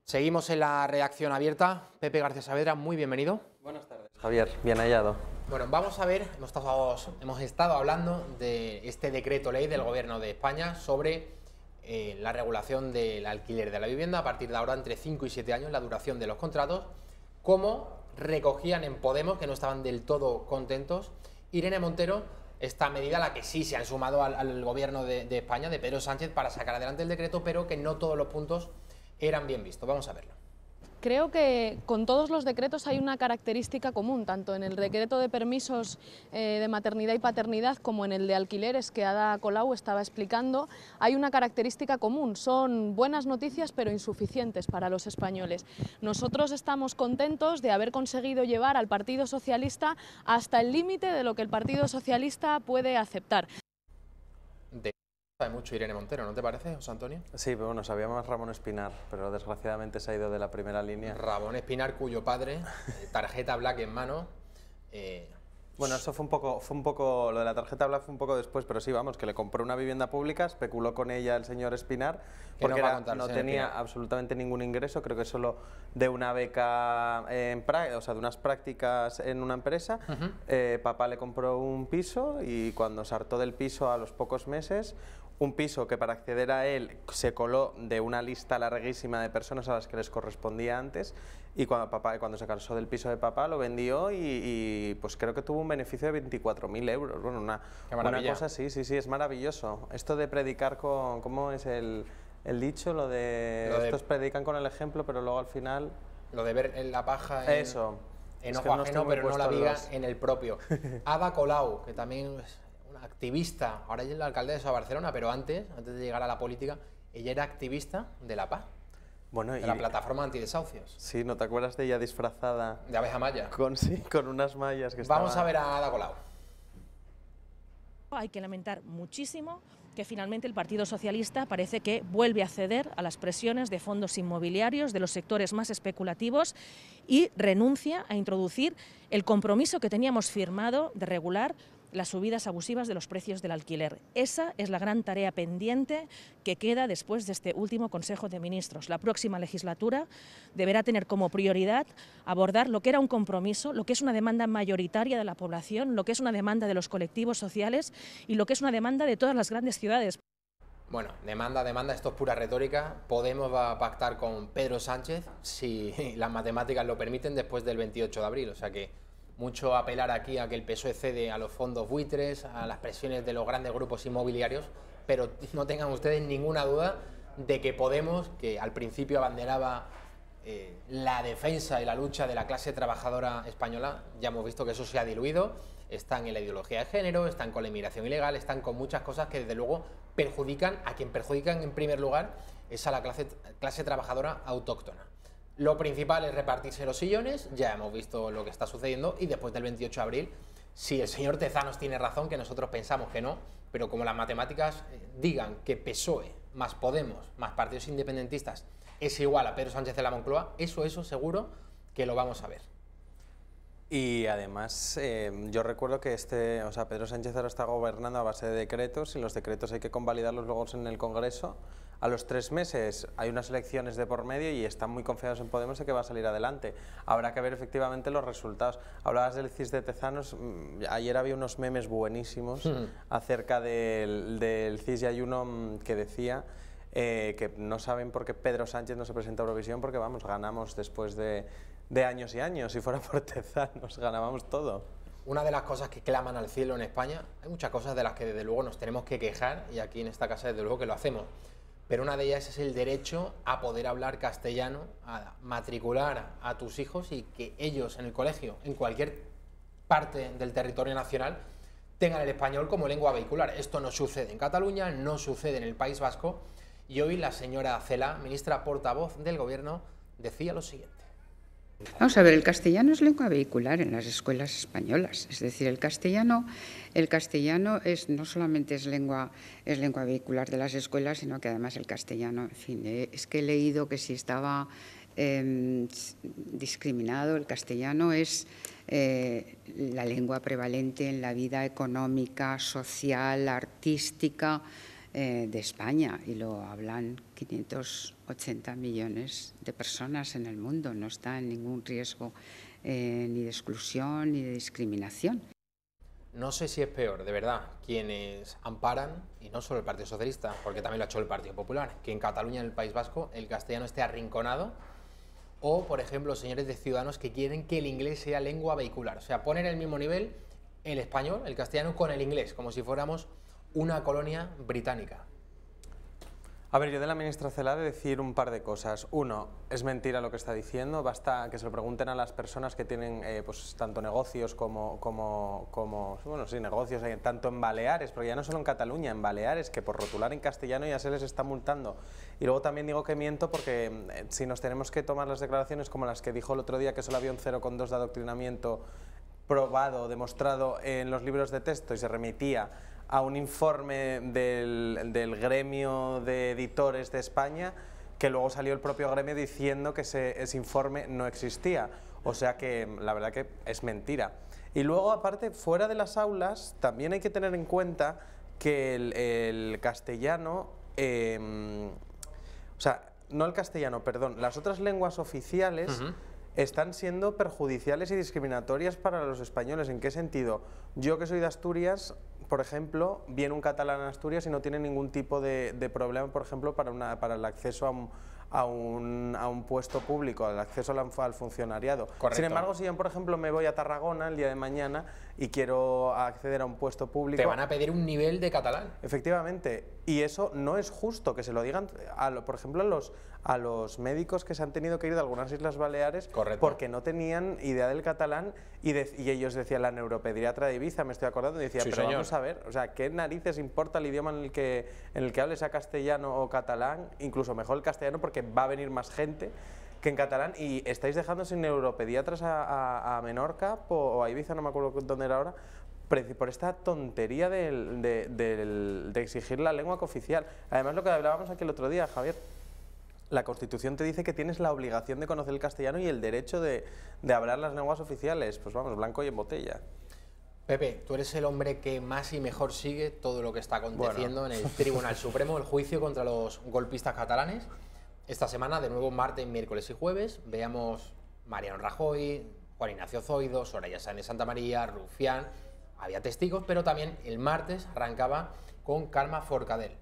Seguimos en la redacción abierta. Pepe García Saavedra, muy bienvenido. Buenas tardes, Javier, bien hallado. Bueno, vamos a ver, hemos estado hablando de este decreto ley del Gobierno de España sobre la regulación del alquiler de la vivienda a partir de ahora entre 5 y 7 años, la duración de los contratos, como recogían en Podemos, que no estaban del todo contentos. Irene Montero, esta medida a la que sí se han sumado al Gobierno de España, de Pedro Sánchez, para sacar adelante el decreto, pero que no todos los puntos eran bien vistos. Vamos a verlo. Creo que con todos los decretos hay una característica común, tanto en el decreto de permisos de maternidad y paternidad como en el de alquileres que Ada Colau estaba explicando. Hay una característica común, son buenas noticias pero insuficientes para los españoles. Nosotros estamos contentos de haber conseguido llevar al Partido Socialista hasta el límite de lo que el Partido Socialista puede aceptar. Sabe mucho Irene Montero, ¿no te parece, José Antonio? Sí, pero bueno, sabía más Ramón Espinar, pero desgraciadamente se ha ido de la primera línea. Ramón Espinar, cuyo padre, tarjeta black en mano. Bueno, eso fue un poco, lo de la tarjeta black fue un poco después, pero sí, vamos, que le compró una vivienda pública, especuló con ella el señor Espinar, porque no tenía absolutamente ningún ingreso, creo que solo de una beca, o sea, de unas prácticas en una empresa. Papá le compró un piso y cuando se hartó del piso a los pocos meses, un piso que para acceder a él se coló de una lista larguísima de personas a las que les correspondía antes, y cuando se cansó del piso de papá lo vendió y pues creo que tuvo un beneficio de 24.000 euros. Bueno, una cosa, sí, es maravilloso. Esto de predicar con, ¿cómo es el dicho? Estos predican con el ejemplo, pero luego al final... Lo de ver en la paja en ojo ajeno, pero no la viga en el propio. Ada Colau, que también es una activista, ahora ella es la alcaldesa de Barcelona, pero antes de llegar a la política, ella era activista de la paz. Bueno, de la plataforma antidesahucios. Sí, ¿no te acuerdas de ella disfrazada? De abeja maya. Con unas mallas que Vamos a ver a Ada Colau. Hay que lamentar muchísimo que finalmente el Partido Socialista parece que vuelve a ceder a las presiones de fondos inmobiliarios de los sectores más especulativos y renuncia a introducir el compromiso que teníamos firmado de regular las subidas abusivas de los precios del alquiler. Esa es la gran tarea pendiente que queda después de este último Consejo de Ministros. La próxima legislatura deberá tener como prioridad abordar lo que era un compromiso, lo que es una demanda mayoritaria de la población, lo que es una demanda de los colectivos sociales y lo que es una demanda de todas las grandes ciudades. Bueno, demanda, esto es pura retórica. Podemos va a pactar con Pedro Sánchez, si las matemáticas lo permiten, después del 28 de abril, o sea que mucho apelar aquí a que el PSOE cede a los fondos buitres, a las presiones de los grandes grupos inmobiliarios, pero no tengan ustedes ninguna duda de que Podemos, que al principio abanderaba la defensa y la lucha de la clase trabajadora española, ya hemos visto que eso se ha diluido, están en la ideología de género, están con la inmigración ilegal, están con muchas cosas que desde luego perjudican, a quien perjudican en primer lugar es a la clase trabajadora autóctona. Lo principal es repartirse los sillones, ya hemos visto lo que está sucediendo, y después del 28 de abril, si el señor Tezanos tiene razón, que nosotros pensamos que no, pero como las matemáticas digan que PSOE más Podemos más partidos independentistas es igual a Pedro Sánchez de la Moncloa, eso seguro que lo vamos a ver. Y además, yo recuerdo que Pedro Sánchez ahora está gobernando a base de decretos, y los decretos hay que convalidarlos luego en el Congreso. A los 3 meses hay unas elecciones de por medio y están muy confiados en Podemos de que va a salir adelante. Habrá que ver efectivamente los resultados. Hablabas del CIS de Tezanos, ayer había unos memes buenísimos acerca del CIS, y hay uno que decía que no saben por qué Pedro Sánchez no se presenta a Eurovisión, porque vamos, ganamos después de años y años. Si fuera por Tezanos ganábamos todo. Una de las cosas que claman al cielo en España, hay muchas cosas de las que desde luego nos tenemos que quejar, y aquí en esta casa desde luego que lo hacemos, pero una de ellas es el derecho a poder hablar castellano, a matricular a tus hijos y que ellos en el colegio, en cualquier parte del territorio nacional, tengan el español como lengua vehicular. Esto no sucede en Cataluña, no sucede en el País Vasco, y hoy la señora Celaá, ministra portavoz del Gobierno, decía lo siguiente. Vamos a ver, el castellano es lengua vehicular en las escuelas españolas. Es decir, el castellano es, no solamente es lengua vehicular de las escuelas, sino que además el castellano, en fin, es que he leído que si estaba discriminado, el castellano es la lengua prevalente en la vida económica, social, artística de España, y lo hablan 580 millones de personas en el mundo. No está en ningún riesgo ni de exclusión ni de discriminación. No sé si es peor, de verdad, quienes amparan, y no solo el Partido Socialista, porque también lo ha hecho el Partido Popular, que en Cataluña, en el País Vasco, el castellano esté arrinconado, o, por ejemplo, señores de Ciudadanos que quieren que el inglés sea lengua vehicular, o sea, poner el mismo nivel el español, el castellano, con el inglés, como si fuéramos una colonia británica. A ver, yo de la ministra Celaá de decir un par de cosas. Uno, es mentira lo que está diciendo, basta que se lo pregunten a las personas que tienen pues tanto negocios como bueno, sí, negocios tanto en Baleares, porque ya no solo en Cataluña, en Baleares, que por rotular en castellano ya se les está multando. Y luego también digo que miento porque si nos tenemos que tomar las declaraciones como las que dijo el otro día, que solo había un 0,2 de adoctrinamiento probado, demostrado en los libros de texto, y se remitía a un informe del gremio de editores de España, que luego salió el propio gremio diciendo que ese informe no existía. O sea que la verdad que es mentira. Y luego, aparte, fuera de las aulas, también hay que tener en cuenta que el castellano, o sea, no el castellano, perdón, las otras lenguas oficiales están siendo perjudiciales y discriminatorias para los españoles. ¿En qué sentido? Yo, que soy de Asturias, por ejemplo, viene un catalán en Asturias y no tiene ningún tipo de problema, por ejemplo, para el acceso a un puesto público, al acceso al funcionariado. Correcto. Sin embargo, si yo, por ejemplo, me voy a Tarragona el día de mañana y quiero acceder a un puesto público... Te van a pedir un nivel de catalán. Efectivamente, y eso no es justo que se lo digan, por ejemplo, a los médicos que se han tenido que ir de algunas Islas Baleares. Correcto. Porque no tenían idea del catalán y ellos decían, la neuropediatra de Ibiza, me estoy acordando, y decía, sí, pero señor, vamos a ver, o sea, ¿qué narices importa el idioma en el que hables a castellano o catalán? Incluso mejor el castellano, porque va a venir más gente que en catalán, y estáis dejando sin neuropediatras a Menorca o a Ibiza, no me acuerdo dónde era ahora, por esta tontería de exigir la lengua cooficial. Además, lo que hablábamos aquí el otro día, Javier, la Constitución te dice que tienes la obligación de conocer el castellano y el derecho de hablar las lenguas oficiales. Pues vamos, blanco y en botella. Pepe, tú eres el hombre que más y mejor sigue todo lo que está aconteciendo en el Tribunal Supremo, el juicio contra los golpistas catalanes. Esta semana, de nuevo, martes, miércoles y jueves, veamos Mariano Rajoy, Juan Ignacio Zoido, Soraya Sáenz de Santamaría, Rufián. Había testigos, pero también el martes arrancaba con Carme Forcadell.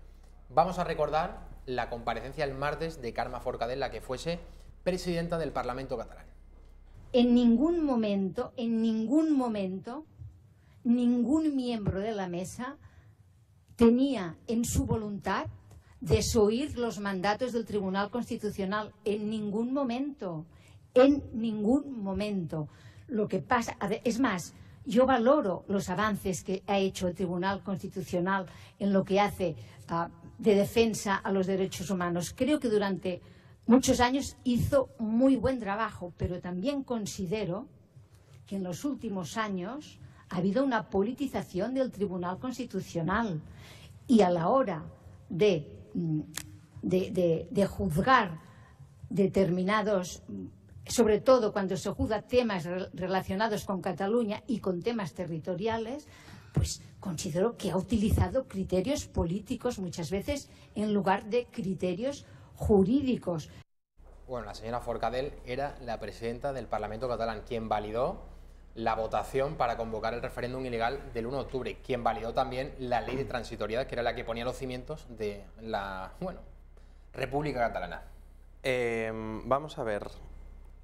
Vamos a recordar la comparecencia el martes de Carme Forcadell, la que fuese presidenta del Parlamento catalán. En ningún momento, ningún miembro de la mesa tenía en su voluntad desoír los mandatos del Tribunal Constitucional. En ningún momento. Lo que pasa, es más, yo valoro los avances que ha hecho el Tribunal Constitucional en lo que hace de defensa a los derechos humanos. Creo que durante muchos años hizo muy buen trabajo, pero también considero que en los últimos años ha habido una politización del Tribunal Constitucional, y a la hora de juzgar determinados, sobre todo cuando se juzga temas relacionados con Cataluña y con temas territoriales, pues considero que ha utilizado criterios políticos muchas veces en lugar de criterios jurídicos. Bueno, la señora Forcadell era la presidenta del Parlamento catalán, quien validó la votación para convocar el referéndum ilegal del 1 de octubre, quien validó también la ley de transitoriedad, que era la que ponía los cimientos de la, República Catalana. Vamos a ver,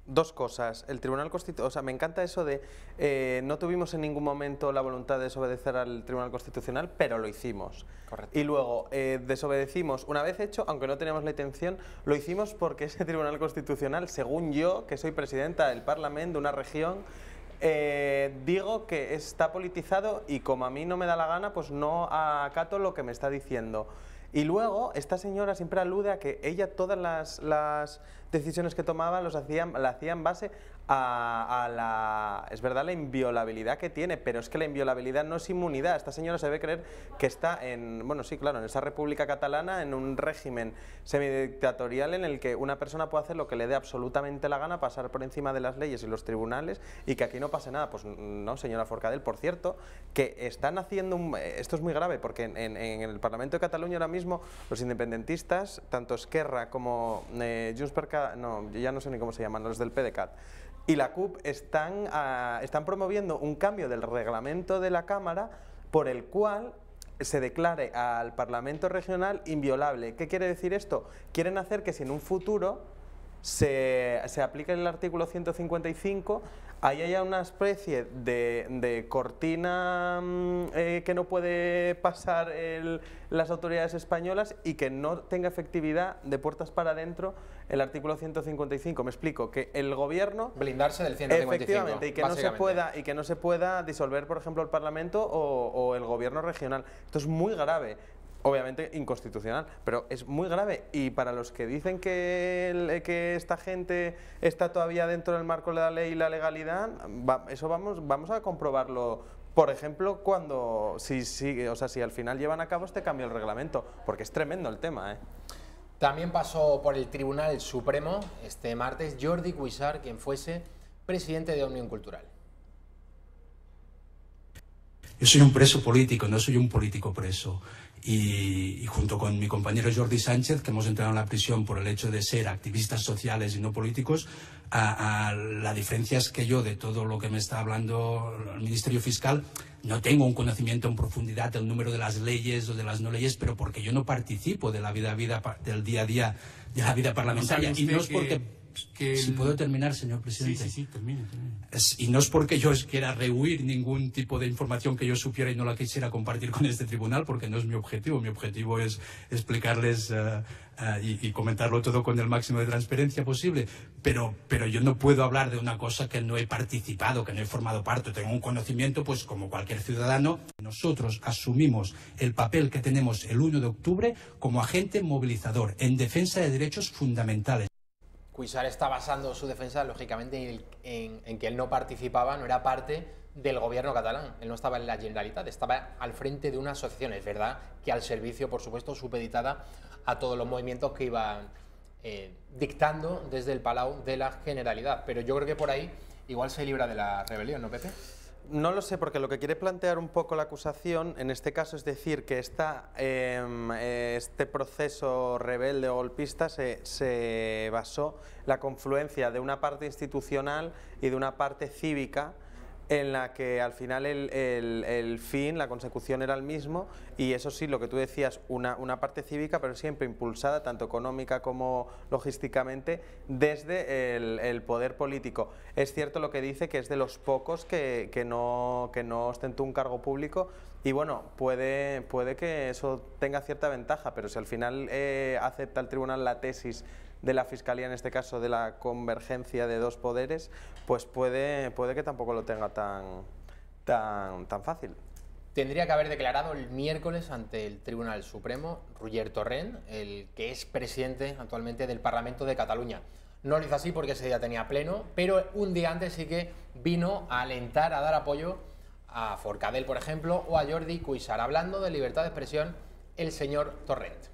dos cosas. El Tribunal Constitucional, o sea, me encanta eso de no tuvimos en ningún momento la voluntad de desobedecer al Tribunal Constitucional, pero lo hicimos. Correcto. Y luego desobedecimos una vez hecho, aunque no teníamos la intención, lo hicimos porque ese Tribunal Constitucional, según yo, que soy presidenta del Parlamento de una región, digo que está politizado, y como a mí no me da la gana, pues no acato lo que me está diciendo. Y luego, esta señora siempre alude a que ella todas las decisiones que tomaba la hacía en base es verdad la inviolabilidad que tiene, pero es que la inviolabilidad no es inmunidad. Esta señora se debe creer que está en, bueno, sí, claro, en esa República Catalana, en un régimen semidictatorial en el que una persona puede hacer lo que le dé absolutamente la gana, pasar por encima de las leyes y los tribunales, y que aquí no pase nada. Pues no, señora Forcadell, por cierto, que están haciendo esto es muy grave, porque en el Parlamento de Cataluña ahora mismo los independentistas, tanto Esquerra como Junts per Cat, no, ya no sé ni cómo se llaman, los del PDeCAT, y la CUP están promoviendo un cambio del reglamento de la Cámara por el cual se declare al Parlamento regional inviolable. ¿Qué quiere decir esto? Quieren hacer que si en un futuro se aplique el artículo 155, ahí haya una especie de cortina que no puede pasar las autoridades españolas y que no tenga efectividad de puertas para adentro el artículo 155. Me explico, que el gobierno... Blindarse del 155, efectivamente, y que no se pueda disolver, por ejemplo, el Parlamento o el gobierno regional. Esto es muy grave. Obviamente inconstitucional, pero es muy grave. Y para los que dicen que esta gente está todavía dentro del marco de la ley y la legalidad, eso vamos a comprobarlo, por ejemplo, cuando si al final llevan a cabo este cambio del reglamento, porque es tremendo el tema, ¿eh? También pasó por el Tribunal Supremo este martes Jordi Cuixart, quien fuese presidente de Òmnium Cultural. Yo soy un preso político, no soy un político preso. Y junto con mi compañero Jordi Sánchez, que hemos entrado en la prisión por el hecho de ser activistas sociales y no políticos, la diferencia es que yo, de todo lo que me está hablando el Ministerio Fiscal, no tengo un conocimiento en profundidad del número de las leyes o de las no leyes, pero porque yo no participo de la vida del día a día de la vida parlamentaria. Y no es porque... Si puedo terminar, señor presidente. Sí, termine. Y no es porque yo quiera rehuir ningún tipo de información que yo supiera y no la quisiera compartir con este tribunal, porque no es mi objetivo. Mi objetivo es explicarles y comentarlo todo con el máximo de transparencia posible. Pero yo no puedo hablar de una cosa que no he participado, que no he formado parte. Tengo un conocimiento, pues como cualquier ciudadano. Nosotros asumimos el papel que tenemos el 1 de octubre como agente movilizador en defensa de derechos fundamentales. Cuixart está basando su defensa, lógicamente, en que él no participaba, no era parte del gobierno catalán. Él no estaba en la Generalitat, estaba al frente de una asociación. Es verdad que al servicio, por supuesto, supeditada a todos los movimientos que iban dictando desde el Palau de la Generalitat. Pero yo creo que por ahí igual se libra de la rebelión, ¿no, Pepe? No lo sé, porque lo que quiere plantear un poco la acusación en este caso es decir que este proceso rebelde o golpista se basó en la confluencia de una parte institucional y de una parte cívica, en la que al final el fin, la consecución era el mismo, y eso sí, lo que tú decías, una parte cívica, pero siempre impulsada, tanto económica como logísticamente, desde el poder político. Es cierto lo que dice, que es de los pocos que no ostentó un cargo público, y bueno, puede que eso tenga cierta ventaja, pero si al final acepta el tribunal la tesis de la Fiscalía, en este caso de la convergencia de dos poderes, pues puede que tampoco lo tenga tan fácil. Tendría que haber declarado el miércoles ante el Tribunal Supremo Roger Torrent, el que es presidente actualmente del Parlamento de Cataluña. No lo hizo así porque ese día tenía pleno, pero un día antes sí que vino a alentar, a dar apoyo a Forcadell, por ejemplo, o a Jordi Cuixart. Hablando de libertad de expresión, el señor Torrent.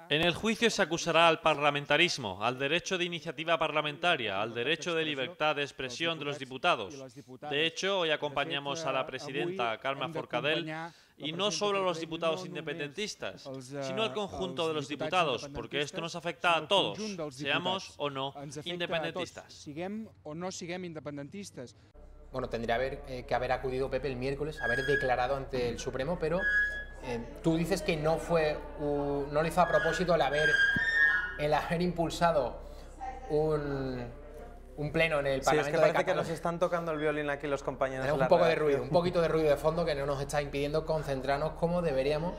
En el juicio se acusará al parlamentarismo, al derecho de iniciativa parlamentaria, al derecho de libertad de expresión de los diputados. De hecho, hoy acompañamos a la presidenta Carme Forcadell, y no solo a los diputados independentistas, sino al conjunto de los diputados, porque esto nos afecta a todos, seamos o no independentistas. Bueno, tendría que haber acudido Pepe el miércoles, haber declarado ante el Supremo, pero tú dices que no lo hizo a propósito el haber impulsado un pleno en el Parlamento. Sí, es que parece de Cataluña. que nos están tocando el violín aquí los compañeros. Tenemos un poco de ruido, un poquito de ruido de fondo que no nos está impidiendo concentrarnos como deberíamos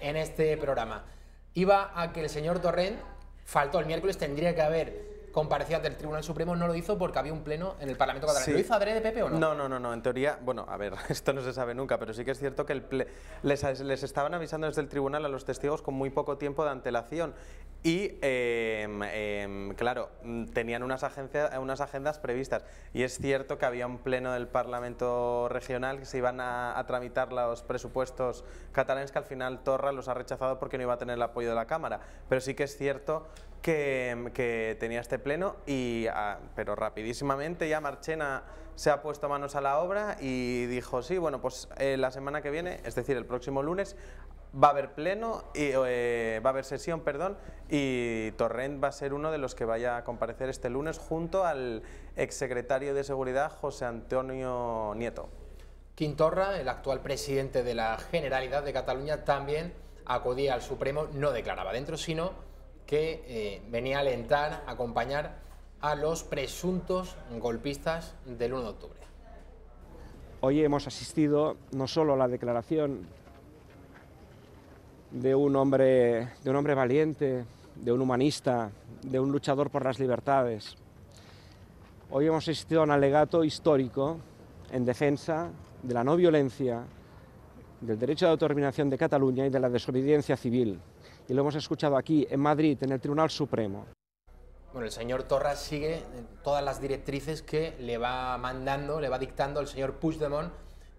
en este programa. Iba a que el señor Torrent faltó el miércoles, tendría que haber comparecía ante el Tribunal Supremo, no lo hizo porque había un pleno en el Parlamento catalán. Sí. ¿Lo hizo adrede, Pepe, o no? No. En teoría, bueno, a ver, esto no se sabe nunca, pero sí que es cierto que les estaban avisando desde el tribunal a los testigos con muy poco tiempo de antelación. Y, claro, tenían unas agendas previstas. Y es cierto que había un pleno del Parlamento Regional que se iban a tramitar los presupuestos catalanes, que al final Torra los ha rechazado porque no iba a tener el apoyo de la Cámara. Pero sí que es cierto que tenía este pleno, pero rapidísimamente ya Marchena se ha puesto manos a la obra y dijo, sí, bueno, pues la semana que viene, es decir, el próximo lunes, va a haber pleno, va a haber sesión, perdón, y Torrent va a ser uno de los que vaya a comparecer este lunes junto al exsecretario de Seguridad, José Antonio Nieto. Quim Torra, el actual presidente de la Generalitat de Cataluña, también acudía al Supremo, no declaraba dentro, sino que venía a alentar, a acompañar a los presuntos golpistas del 1 de octubre. Hoy hemos asistido no solo a la declaración de un hombre valiente, de un humanista, de un luchador por las libertades. Hoy hemos asistido a un alegato histórico en defensa de la no violencia, del derecho de autodeterminación de Cataluña y de la desobediencia civil. Y lo hemos escuchado aquí, en Madrid, en el Tribunal Supremo. Bueno, el señor Torra sigue todas las directrices que le va mandando, le va dictando el señor Puigdemont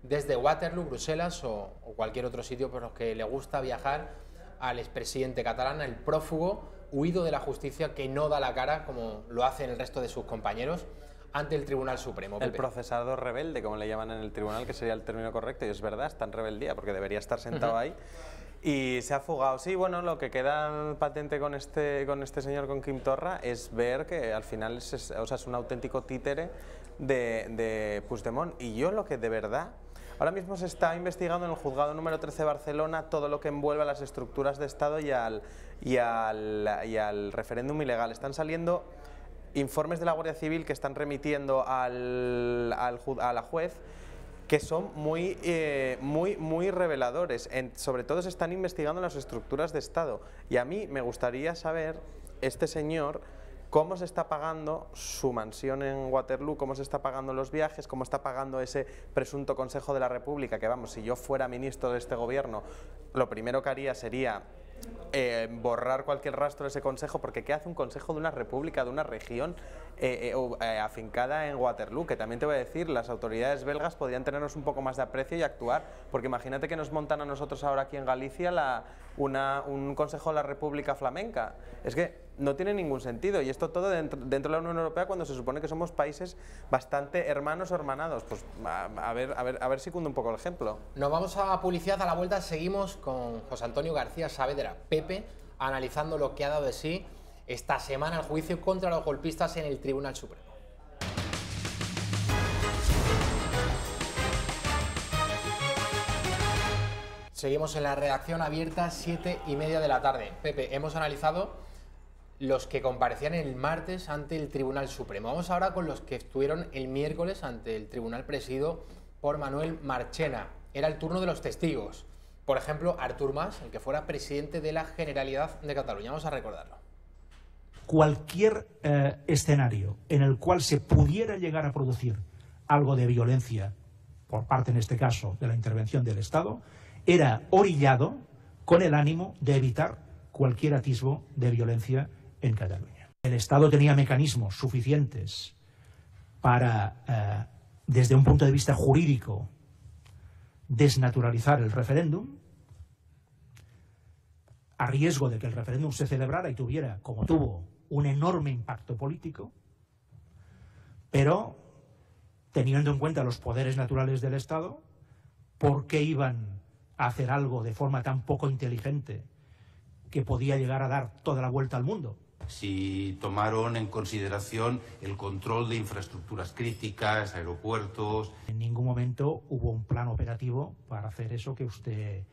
desde Waterloo, Bruselas o cualquier otro sitio por los que le gusta viajar al expresidente catalán, el prófugo huido de la justicia que no da la cara, como lo hacen el resto de sus compañeros, ante el Tribunal Supremo. El procesado rebelde, como le llaman en el tribunal, que sería el término correcto, y es verdad, está en rebeldía, porque debería estar sentado ahí. Y se ha fugado. Sí, bueno, lo que queda patente con este señor, con Quim Torra, es ver que al final es un auténtico títere de Puigdemont. Y yo lo que de verdad... Ahora mismo se está investigando en el juzgado número 13 de Barcelona todo lo que envuelve a las estructuras de Estado y al referéndum ilegal. Están saliendo informes de la Guardia Civil que están remitiendo a la juez, que son muy reveladores. Sobre todo se están investigando las estructuras de Estado. Y a mí me gustaría saber, este señor, cómo se está pagando su mansión en Waterloo, cómo se está pagando los viajes, cómo está pagando ese presunto Consejo de la República, que vamos, si yo fuera ministro de este gobierno, lo primero que haría sería borrar cualquier rastro de ese consejo, porque ¿qué hace un consejo de una república, de una región afincada en Waterloo? Que también te voy a decir, las autoridades belgas podrían tenernos un poco más de aprecio y actuar, porque imagínate que nos montan a nosotros ahora aquí en Galicia un consejo de la República Flamenca. Es que no tiene ningún sentido, y esto todo dentro de la Unión Europea, cuando se supone que somos países bastante hermanos o hermanados. Pues a ver si cunde un poco el ejemplo. Nos vamos a publicidad. A la vuelta seguimos con José Antonio García Saavedra, Pepe, analizando lo que ha dado de sí esta semana el juicio contra los golpistas en el Tribunal Supremo. Seguimos en la redacción abierta, 7:30 de la tarde. Pepe, hemos analizado los que comparecían el martes ante el Tribunal Supremo. Vamos ahora con los que estuvieron el miércoles ante el tribunal presidido por Manuel Marchena. Era el turno de los testigos. Por ejemplo, Artur Mas, el que fuera presidente de la Generalitat de Cataluña. Vamos a recordarlo. Cualquier escenario en el cual se pudiera llegar a producir algo de violencia, por parte en este caso de la intervención del Estado, era orillado con el ánimo de evitar cualquier atisbo de violencia en Cataluña. El Estado tenía mecanismos suficientes para, desde un punto de vista jurídico, desnaturalizar el referéndum, a riesgo de que el referéndum se celebrara y tuviera, como tuvo, un enorme impacto político, pero teniendo en cuenta los poderes naturales del Estado, ¿por qué iban a hacer algo de forma tan poco inteligente que podía llegar a dar toda la vuelta al mundo? Si tomaron en consideración el control de infraestructuras críticas, aeropuertos. En ningún momento hubo un plan operativo para hacer eso que usted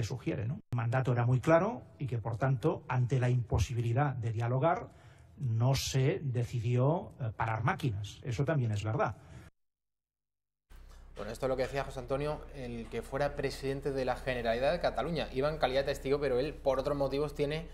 sugiere, ¿no? El mandato era muy claro y que, por tanto, ante la imposibilidad de dialogar, no se decidió parar máquinas. Eso también es verdad. Bueno, esto es lo que decía José Antonio, el que fuera presidente de la Generalitat de Cataluña. Iba en calidad de testigo, pero él, por otros motivos, tiene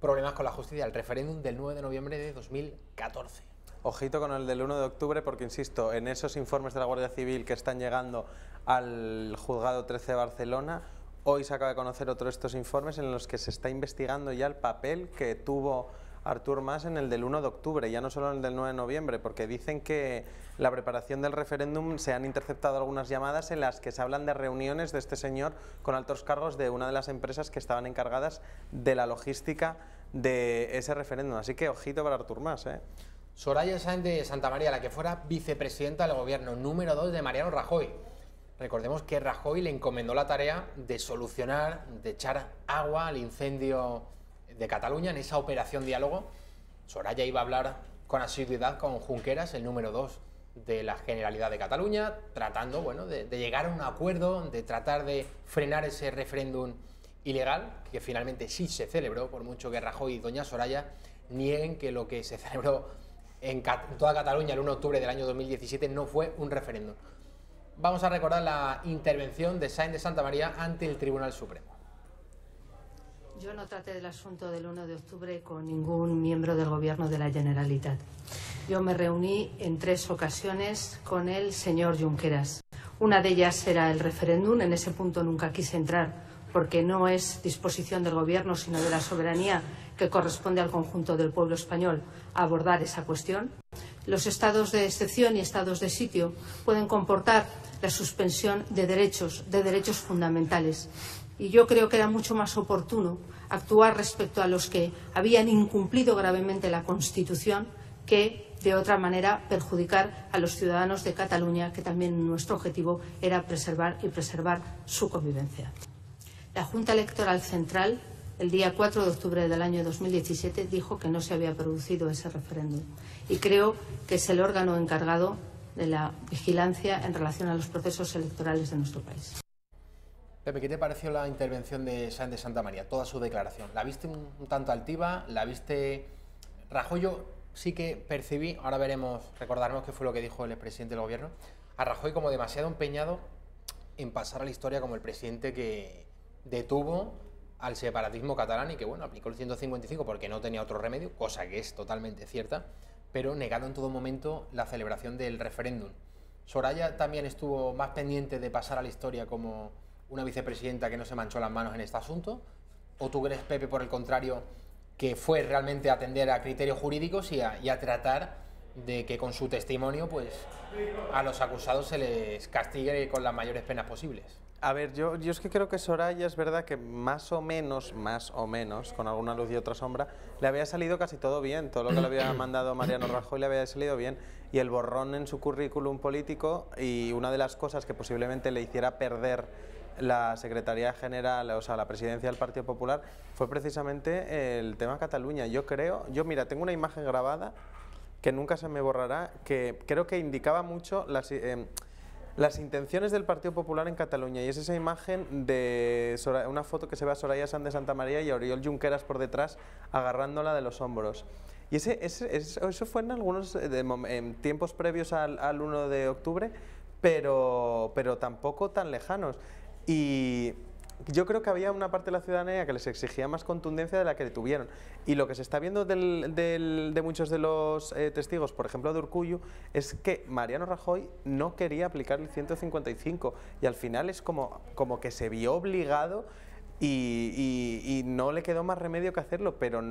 problemas con la justicia, el referéndum del 9 de noviembre de 2014. Ojito con el del 1 de octubre porque, insisto, en esos informes de la Guardia Civil que están llegando al Juzgado 13 de Barcelona, hoy se acaba de conocer otro de estos informes en los que se está investigando ya el papel que tuvo Artur Mas en el del 1 de octubre, ya no solo en el del 9 de noviembre, porque dicen que la preparación del referéndum se han interceptado algunas llamadas en las que se hablan de reuniones de este señor con altos cargos de una de las empresas que estaban encargadas de la logística de ese referéndum. Así que ojito para Artur Mas, ¿eh? Soraya Sáenz de Santamaría, la que fuera vicepresidenta del gobierno, número 2 de Mariano Rajoy. Recordemos que Rajoy le encomendó la tarea de solucionar, de echar agua al incendio de Cataluña en esa operación diálogo. Soraya iba a hablar con asiduidad con Junqueras, el número 2 de la Generalidad de Cataluña, tratando, bueno, de llegar a un acuerdo, de tratar de frenar ese referéndum ilegal, que finalmente sí se celebró, por mucho que Rajoy y doña Soraya nieguen que lo que se celebró en toda Cataluña el 1 de octubre del año 2017 no fue un referéndum. Vamos a recordar la intervención de Sáenz de Santamaría ante el Tribunal Supremo. Yo no traté del asunto del 1 de octubre con ningún miembro del Gobierno de la Generalitat. Yo me reuní en 3 ocasiones con el señor Junqueras. Una de ellas era el referéndum, en ese punto nunca quise entrar porque no es disposición del Gobierno, sino de la soberanía que corresponde al conjunto del pueblo español abordar esa cuestión. Los estados de excepción y estados de sitio pueden comportar la suspensión de derechos fundamentales. Y yo creo que era mucho más oportuno actuar respecto a los que habían incumplido gravemente la Constitución que, de otra manera, perjudicar a los ciudadanos de Cataluña, que también nuestro objetivo era preservar su convivencia. La Junta Electoral Central, el día 4 de octubre del año 2017, dijo que no se había producido ese referéndum. Y creo que es el órgano encargado de la vigilancia en relación a los procesos electorales de nuestro país. Pepe, ¿qué te pareció la intervención de Sáenz de Santamaría, toda su declaración? ¿La viste un tanto altiva? ¿La viste Rajoy? Yo sí que percibí, ahora veremos, recordaremos qué fue lo que dijo el expresidente del gobierno, a Rajoy como demasiado empeñado en pasar a la historia como el presidente que detuvo al separatismo catalán y que, bueno, aplicó el 155 porque no tenía otro remedio, cosa que es totalmente cierta, pero negado en todo momento la celebración del referéndum. Soraya también estuvo más pendiente de pasar a la historia como una vicepresidenta que no se manchó las manos en este asunto, ¿o tú crees, Pepe, por el contrario, que fue realmente a atender a criterios jurídicos y a tratar de que con su testimonio, pues, a los acusados se les castigue con las mayores penas posibles? A ver, yo es que creo que Soraya es verdad que más o menos, con alguna luz y otra sombra, le había salido casi todo bien. Todo lo que le había mandado Mariano Rajoy le había salido bien. Y el borrón en su currículum político y una de las cosas que posiblemente le hiciera perder la Secretaría General, o sea, la presidencia del Partido Popular, fue precisamente el tema Cataluña. Yo mira, tengo una imagen grabada que nunca se me borrará, que creo que indicaba mucho las intenciones del Partido Popular en Cataluña, y es esa imagen de una foto que se ve a Soraya Sáenz de Santamaría y a Oriol Junqueras por detrás agarrándola de los hombros. Y eso fue en algunos en tiempos previos al 1 de octubre, pero tampoco tan lejanos. Y yo creo que había una parte de la ciudadanía que les exigía más contundencia de la que tuvieron. Y lo que se está viendo de muchos de los testigos, por ejemplo de Urkullu, es que Mariano Rajoy no quería aplicar el 155 y al final es como que se vio obligado y no le quedó más remedio que hacerlo, pero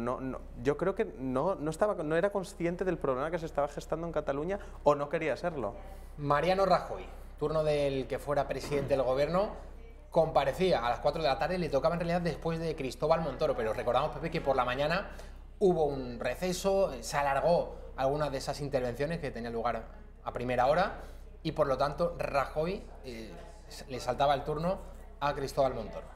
yo creo que no era consciente del problema que se estaba gestando en Cataluña o no quería serlo. Mariano Rajoy, turno del que fuera presidente del gobierno, comparecía a las 4 de la tarde, le tocaba en realidad después de Cristóbal Montoro, pero recordamos, Pepe, que por la mañana hubo un receso, se alargó algunas de esas intervenciones que tenían lugar a primera hora y por lo tanto Rajoy le saltaba el turno a Cristóbal Montoro.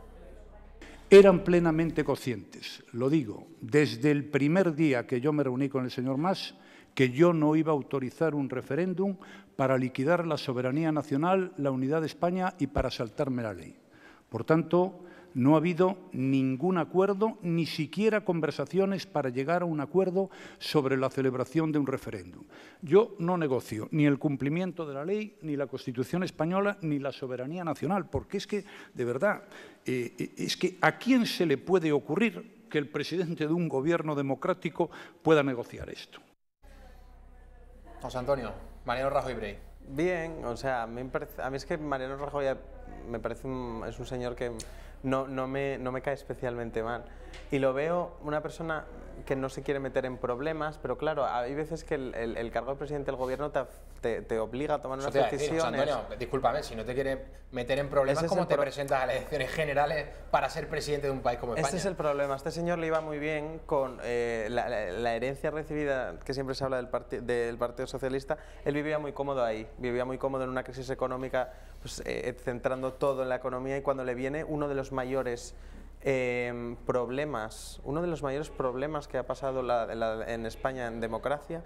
Eran plenamente conscientes, lo digo, desde el primer día que yo me reuní con el señor Mas, que yo no iba a autorizar un referéndum para liquidar la soberanía nacional, la unidad de España y para saltarme la ley. Por tanto, no ha habido ningún acuerdo, ni siquiera conversaciones para llegar a un acuerdo sobre la celebración de un referéndum. Yo no negocio ni el cumplimiento de la ley, ni la Constitución española, ni la soberanía nacional, porque es que, de verdad, es que ¿a quién se le puede ocurrir que el presidente de un gobierno democrático pueda negociar esto. José Antonio, Mariano Rajoy Brey. Bien, o sea, a mí es que Mariano Rajoy me parece es un señor que no me cae especialmente mal. Y lo veo una persona que no se quiere meter en problemas, pero claro, hay veces que el cargo de presidente del gobierno te obliga a tomar unas decisiones. Antonio, discúlpame, si no te quieres meter en problemas, ¿cómo te presentas a las elecciones generales para ser presidente de un país como España? Este es el problema. A este señor le iba muy bien con la herencia recibida, que siempre se habla del Partido Socialista. Él vivía muy cómodo ahí, vivía muy cómodo en una crisis económica, pues, centrando todo en la economía, y cuando le viene uno de los mayores problemas que ha pasado en España en democracia,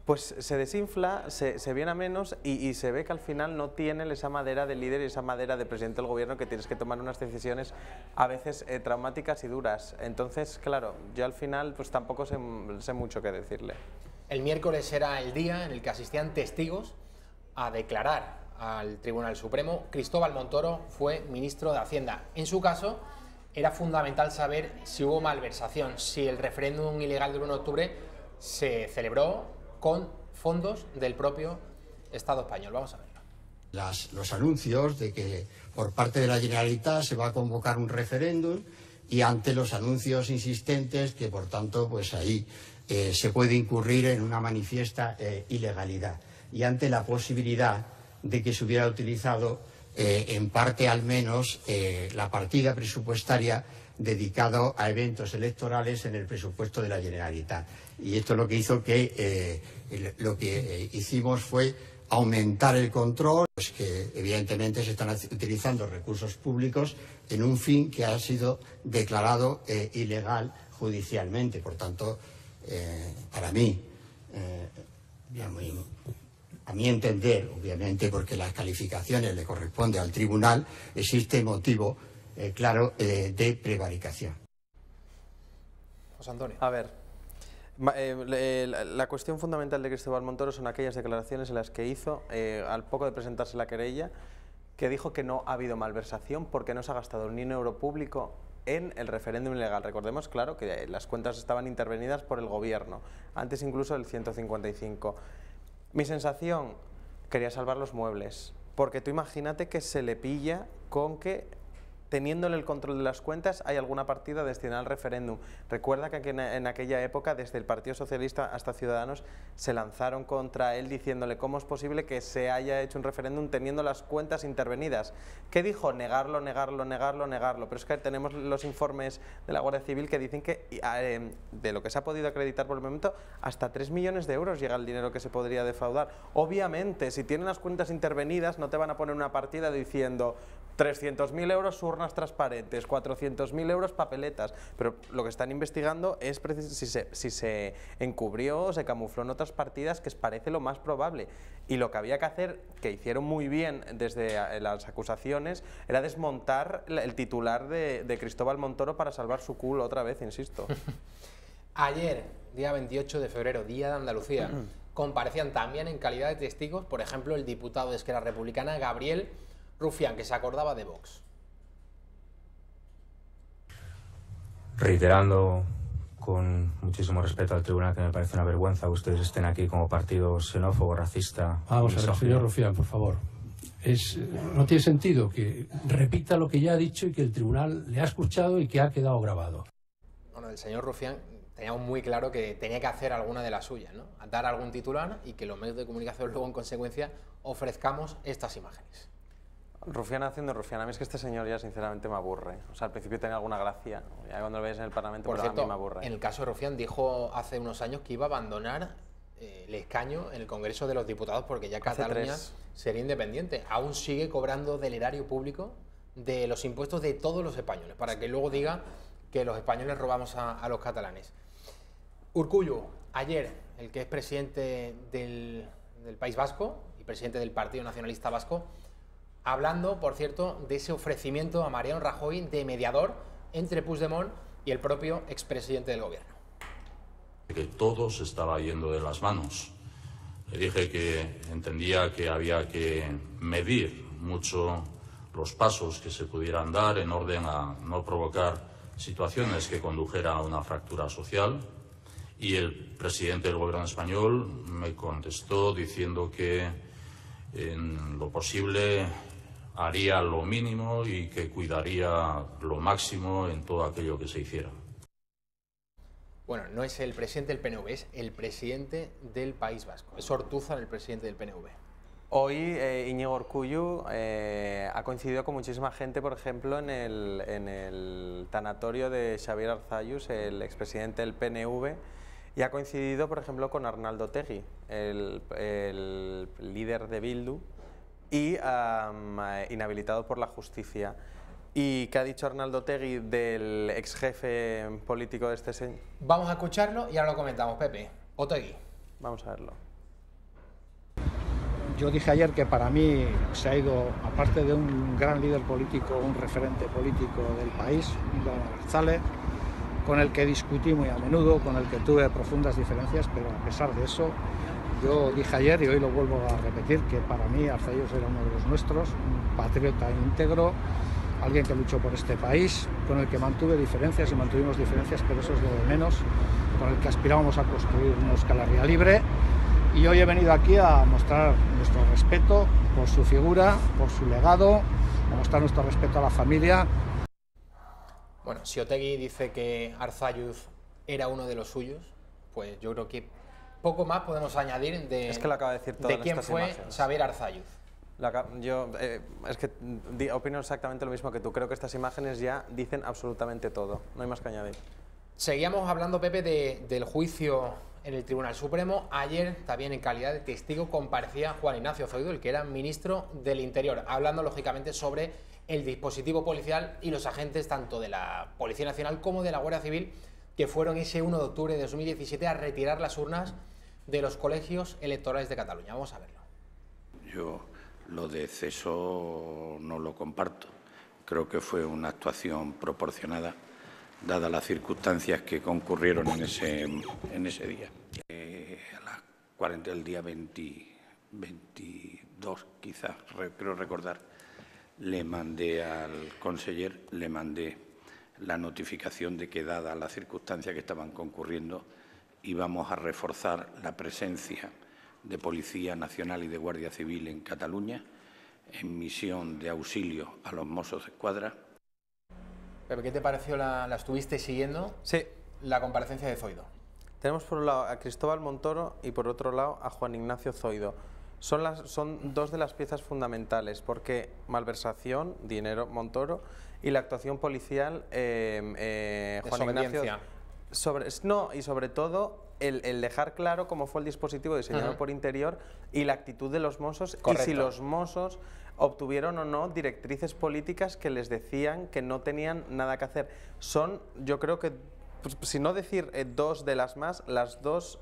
pues se desinfla, se viene a menos y se ve que al final no tiene esa madera de líder y esa madera de presidente del gobierno, que tienes que tomar unas decisiones a veces traumáticas y duras. Entonces, claro, yo al final pues tampoco sé mucho qué decirle. El miércoles era el día en el que asistían testigos a declarar al Tribunal Supremo. Cristóbal Montoro fue ministro de Hacienda. En su caso, era fundamental saber si hubo malversación, si el referéndum ilegal del 1 de octubre se celebró con fondos del propio Estado español. Vamos a verlo. Los anuncios de que por parte de la Generalitat se va a convocar un referéndum, y ante los anuncios insistentes que, por tanto, pues ahí se puede incurrir en una manifiesta ilegalidad, y ante la posibilidad de que se hubiera utilizado en parte al menos la partida presupuestaria dedicado a eventos electorales en el presupuesto de la Generalitat. Y esto es lo que hizo que lo que hicimos fue aumentar el control, pues que evidentemente se están utilizando recursos públicos en un fin que ha sido declarado ilegal judicialmente. Por tanto, para mí, a mi entender, obviamente, porque las calificaciones le corresponde al tribunal, existe motivo claro de prevaricación. José Antonio. A ver, la cuestión fundamental de Cristóbal Montoro son aquellas declaraciones en las que hizo, al poco de presentarse la querella, que dijo que no ha habido malversación porque no se ha gastado ni un euro público en el referéndum ilegal. Recordemos, claro, que las cuentas estaban intervenidas por el gobierno, antes incluso del 155. Mi sensación, quería salvar los muebles, porque tú imagínate que se le pilla con que, teniéndole el control de las cuentas, hay alguna partida destinada al referéndum. Recuerda que en aquella época, desde el Partido Socialista hasta Ciudadanos, se lanzaron contra él diciéndole cómo es posible que se haya hecho un referéndum teniendo las cuentas intervenidas. ¿Qué dijo? Negarlo, negarlo, negarlo, negarlo. Pero es que tenemos los informes de la Guardia Civil que dicen que, de lo que se ha podido acreditar por el momento, hasta 3 millones de euros llega el dinero que se podría defraudar. Obviamente, si tienen las cuentas intervenidas, no te van a poner una partida diciendo 300.000 euros urnas transparentes, 400.000 euros papeletas, pero lo que están investigando es si se encubrió o se camufló en otras partidas, que parece lo más probable. Y lo que había que hacer, que hicieron muy bien desde las acusaciones, era desmontar el titular de Cristóbal Montoro para salvar su culo otra vez, insisto. Ayer, día 28 de febrero, Día de Andalucía, comparecían también en calidad de testigos, por ejemplo, el diputado de Esquerra Republicana, Gabriel Rufián, que se acordaba de Vox. Reiterando con muchísimo respeto al tribunal que me parece una vergüenza que ustedes estén aquí como partido xenófobo, racista. Vamos a ver, señor Rufián, por favor. No tiene sentido que repita lo que ya ha dicho y que el tribunal le ha escuchado y que ha quedado grabado. Bueno, el señor Rufián teníamos muy claro que tenía que hacer alguna de las suyas, ¿no? Dar algún titular y que los medios de comunicación luego en consecuencia ofrezcamos estas imágenes. Rufián haciendo Rufián. A mí es que este señor ya sinceramente me aburre. O sea, al principio tenía alguna gracia, ya cuando lo veis en el Parlamento, por cierto, a mí me aburre. En el caso de Rufián dijo hace unos años que iba a abandonar el escaño en el Congreso de los Diputados porque ya Cataluña sería independiente. Aún sigue cobrando del erario público de los impuestos de todos los españoles, para que luego diga que los españoles robamos a los catalanes. Urkullu, ayer, el que es presidente del País Vasco y presidente del Partido Nacionalista Vasco, hablando, por cierto, de ese ofrecimiento a Mariano Rajoy de mediador entre Puigdemont y el propio expresidente del gobierno. Que todo se estaba yendo de las manos. Le dije que entendía que había que medir mucho los pasos que se pudieran dar en orden a no provocar situaciones que condujera a una fractura social, y el presidente del gobierno español me contestó diciendo que en lo posible haría lo mínimo y que cuidaría lo máximo en todo aquello que se hiciera. Bueno, no es el presidente del PNV, es el presidente del País Vasco. Es Ortúzar el presidente del PNV. Hoy Íñigo Urkullu ha coincidido con muchísima gente, por ejemplo, en el tanatorio de Xabier Arzalluz, el expresidente del PNV, y ha coincidido, por ejemplo, con Arnaldo Otegi, el líder de Bildu, y inhabilitado por la justicia. ¿Y qué ha dicho Arnaldo Otegi del ex jefe político de este señor? Vamos a escucharlo y ahora lo comentamos. Pepe, Otegi. Vamos a verlo. Yo dije ayer que para mí se ha ido, aparte de un gran líder político, un referente político del país, don Abertzale, con el que discutí muy a menudo, con el que tuve profundas diferencias, pero a pesar de eso, yo dije ayer y hoy lo vuelvo a repetir, que para mí Arzalluz era uno de los nuestros, un patriota íntegro, alguien que luchó por este país, con el que mantuve diferencias y mantuvimos diferencias, pero eso es lo de menos, con el que aspirábamos a construir una Euskal Herria libre. Y hoy he venido aquí a mostrar nuestro respeto por su figura, por su legado, a mostrar nuestro respeto a la familia. Bueno, si Otegi dice que Arzalluz era uno de los suyos, pues yo creo que poco más podemos añadir de, es que lo acaba de decir todo de en quién estas fue imágenes. Xabier Arzalluz. Yo es que opino exactamente lo mismo que tú. Creo que estas imágenes ya dicen absolutamente todo. No hay más que añadir. Seguíamos hablando, Pepe, del juicio en el Tribunal Supremo. Ayer, también en calidad de testigo, comparecía Juan Ignacio Zoido, el que era ministro del Interior, hablando lógicamente sobre el dispositivo policial y los agentes tanto de la Policía Nacional como de la Guardia Civil que fueron ese 1 de octubre de 2017 a retirar las urnas de los colegios electorales de Cataluña. Vamos a verlo. Yo lo de ceso no lo comparto. Creo que fue una actuación proporcionada, dadas las circunstancias que concurrieron en ese día. A las 40 del día 22, quizás, creo recordar, le mandé al conseller, le mandé la notificación de que, dadas las circunstancias que estaban concurriendo, íbamos a reforzar la presencia de Policía Nacional y de Guardia Civil en Cataluña, en misión de auxilio a los Mossos d'Esquadra. Pepe, ¿qué te pareció? ¿La estuviste siguiendo? Sí. La comparecencia de Zoido. Tenemos por un lado a Cristóbal Montoro y por otro lado a Juan Ignacio Zoido. Son dos de las piezas fundamentales, porque malversación, dinero, Montoro, y la actuación policial, Juan Ignacio. Y sobre todo el dejar claro cómo fue el dispositivo diseñado por Interior y la actitud de los Mossos. Correcto. Y si los Mossos obtuvieron o no directrices políticas que les decían que no tenían nada que hacer. Son, yo creo que, pues, si no decir dos de las más, las dos,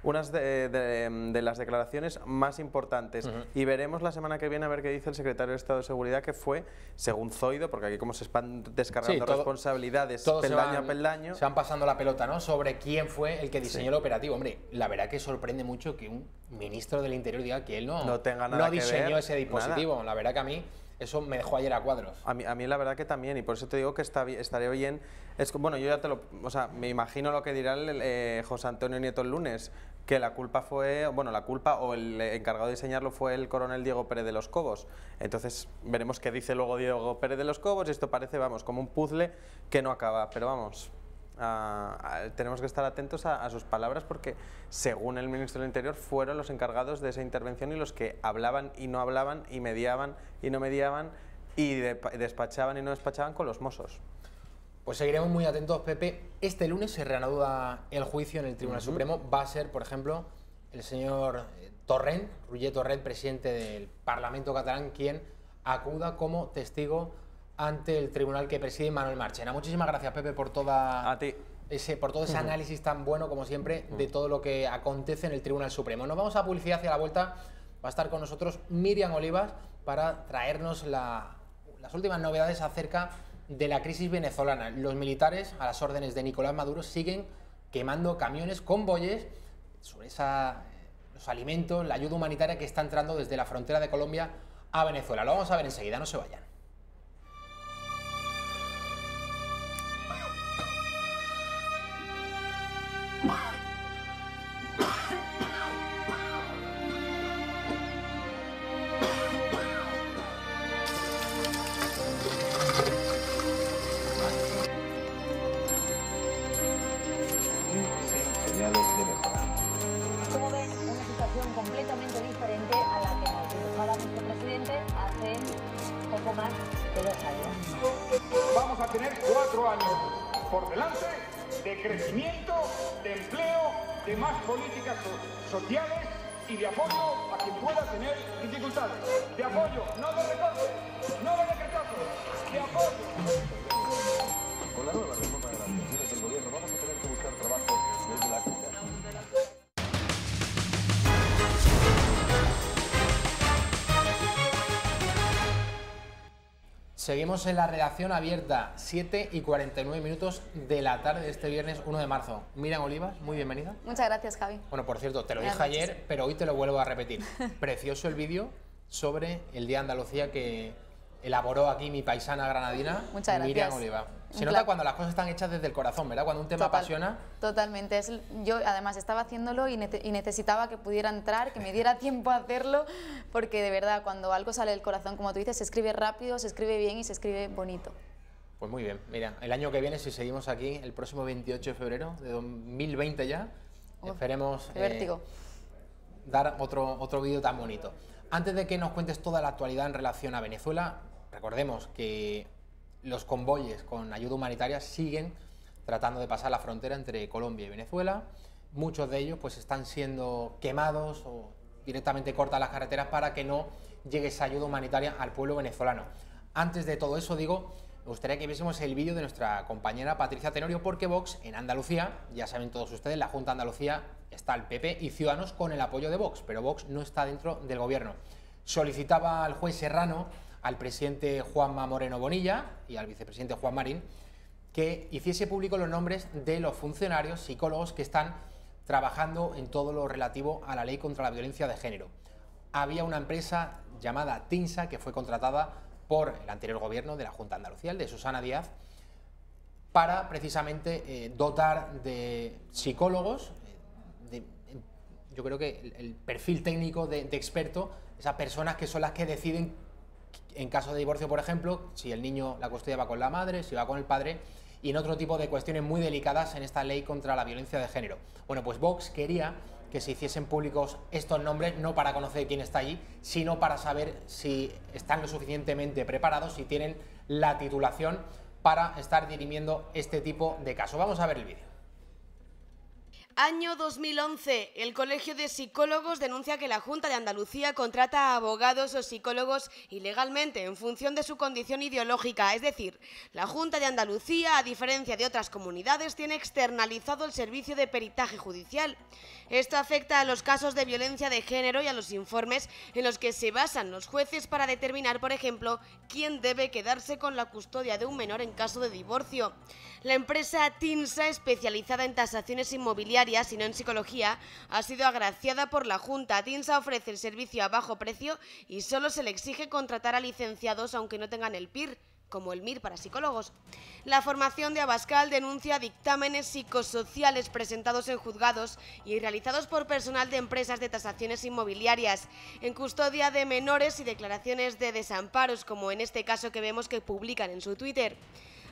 unas de las declaraciones más importantes. Y veremos la semana que viene a ver qué dice el secretario de Estado de Seguridad, que fue, según Zoido, porque aquí como se están descargando responsabilidades peldaño a peldaño. Se van pasando la pelota, ¿no?, sobre quién fue el que diseñó el operativo. Hombre, la verdad que sorprende mucho que un ministro del Interior diga que él no diseñó ese dispositivo. Nada. La verdad que a mí eso me dejó ayer a cuadros. A mí la verdad que también, y por eso te digo que estaré bien. Bueno, yo ya me imagino lo que dirá José Antonio Nieto el lunes, que la culpa fue, o el encargado de diseñarlo fue el coronel Diego Pérez de los Cobos. Entonces veremos qué dice luego Diego Pérez de los Cobos, y esto parece, como un puzzle que no acaba, pero vamos, tenemos que estar atentos a sus palabras, porque según el ministro del Interior fueron los encargados de esa intervención y los que hablaban y no hablaban, y mediaban y no mediaban, y despachaban y no despachaban con los Mossos. Pues seguiremos muy atentos, Pepe. Este lunes se reanuda el juicio en el Tribunal Supremo. Va a ser, por ejemplo, el señor Torrent, Roger Torrent, presidente del Parlamento catalán, quien acuda como testigo ante el tribunal que preside Manuel Marchena. Muchísimas gracias, Pepe, por todo ese análisis tan bueno, como siempre, de todo lo que acontece en el Tribunal Supremo. Nos vamos a publicidad. Hacia la vuelta va a estar con nosotros Miriam Olivas para traernos las últimas novedades acerca de la crisis venezolana. Los militares, a las órdenes de Nicolás Maduro, siguen quemando camiones, convoyes sobre los alimentos, la ayuda humanitaria que está entrando desde la frontera de Colombia a Venezuela. Lo vamos a ver enseguida, no se vayan. Vamos a tener 4 años por delante de crecimiento, de empleo, de más políticas sociales y de apoyo a quien pueda tener dificultades. De apoyo, no de recortes, no de decretazos, de apoyo. Con la nueva reforma de las pensiones del gobierno vamos a tener que buscar trabajo desde la cuna. Seguimos en la redacción abierta, 7:49 de la tarde de este viernes 1 de marzo. Miriam Olivas, muy bienvenida. Muchas gracias, Javi. Bueno, por cierto, te lo dije ayer, pero hoy te lo vuelvo a repetir. Precioso el vídeo sobre el Día de Andalucía que elaboró aquí mi paisana granadina, Miriam Olivas. Se nota cuando las cosas están hechas desde el corazón, ¿verdad? Cuando un tema apasiona. Totalmente. Yo además estaba haciéndolo y necesitaba que pudiera entrar, que me diera tiempo a hacerlo, porque de verdad cuando algo sale del corazón, como tú dices, se escribe rápido, se escribe bien y se escribe bonito. Pues muy bien. Mira, el año que viene, si seguimos aquí, el próximo 28 de febrero de 2020 ya, esperemos dar otro vídeo tan bonito. Antes de que nos cuentes toda la actualidad en relación a Venezuela, recordemos que los convoyes con ayuda humanitaria siguen tratando de pasar la frontera entre Colombia y Venezuela. Muchos de ellos pues están siendo quemados o directamente cortan las carreteras para que no llegue esa ayuda humanitaria al pueblo venezolano. Antes de todo eso, digo, me gustaría que viésemos el vídeo de nuestra compañera Patricia Tenorio, porque Vox en Andalucía, ya saben todos ustedes, la Junta de Andalucía está el PP y Ciudadanos con el apoyo de Vox, pero Vox no está dentro del gobierno. Solicitaba al juez Serrano, al presidente Juanma Moreno Bonilla y al vicepresidente Juan Marín que hiciese público los nombres de los funcionarios, psicólogos que están trabajando en todo lo relativo a la ley contra la violencia de género. Había una empresa llamada TINSA que fue contratada por el anterior gobierno de la Junta de Andalucía, el de Susana Díaz, para precisamente dotar de psicólogos, yo creo que el perfil técnico de experto, esas personas que son las que deciden en caso de divorcio, por ejemplo, si el niño, la custodia va con la madre, si va con el padre, y en otro tipo de cuestiones muy delicadas en esta ley contra la violencia de género. Bueno, pues Vox quería que se hiciesen públicos estos nombres, no para conocer quién está allí, sino para saber si están lo suficientemente preparados, si tienen la titulación para estar dirimiendo este tipo de casos. Vamos a ver el vídeo. Año 2011. El Colegio de Psicólogos denuncia que la Junta de Andalucía contrata a abogados o psicólogos ilegalmente en función de su condición ideológica. Es decir, la Junta de Andalucía, a diferencia de otras comunidades, tiene externalizado el servicio de peritaje judicial. Esto afecta a los casos de violencia de género y a los informes en los que se basan los jueces para determinar, por ejemplo, quién debe quedarse con la custodia de un menor en caso de divorcio. La empresa TINSA, especializada en tasaciones inmobiliarias y no en psicología, ha sido agraciada por la Junta. TINSA ofrece el servicio a bajo precio y solo se le exige contratar a licenciados aunque no tengan el PIR, como el MIR para psicólogos. La formación de Abascal denuncia dictámenes psicosociales presentados en juzgados y realizados por personal de empresas de tasaciones inmobiliarias en custodia de menores y declaraciones de desamparos, como en este caso que vemos que publican en su Twitter.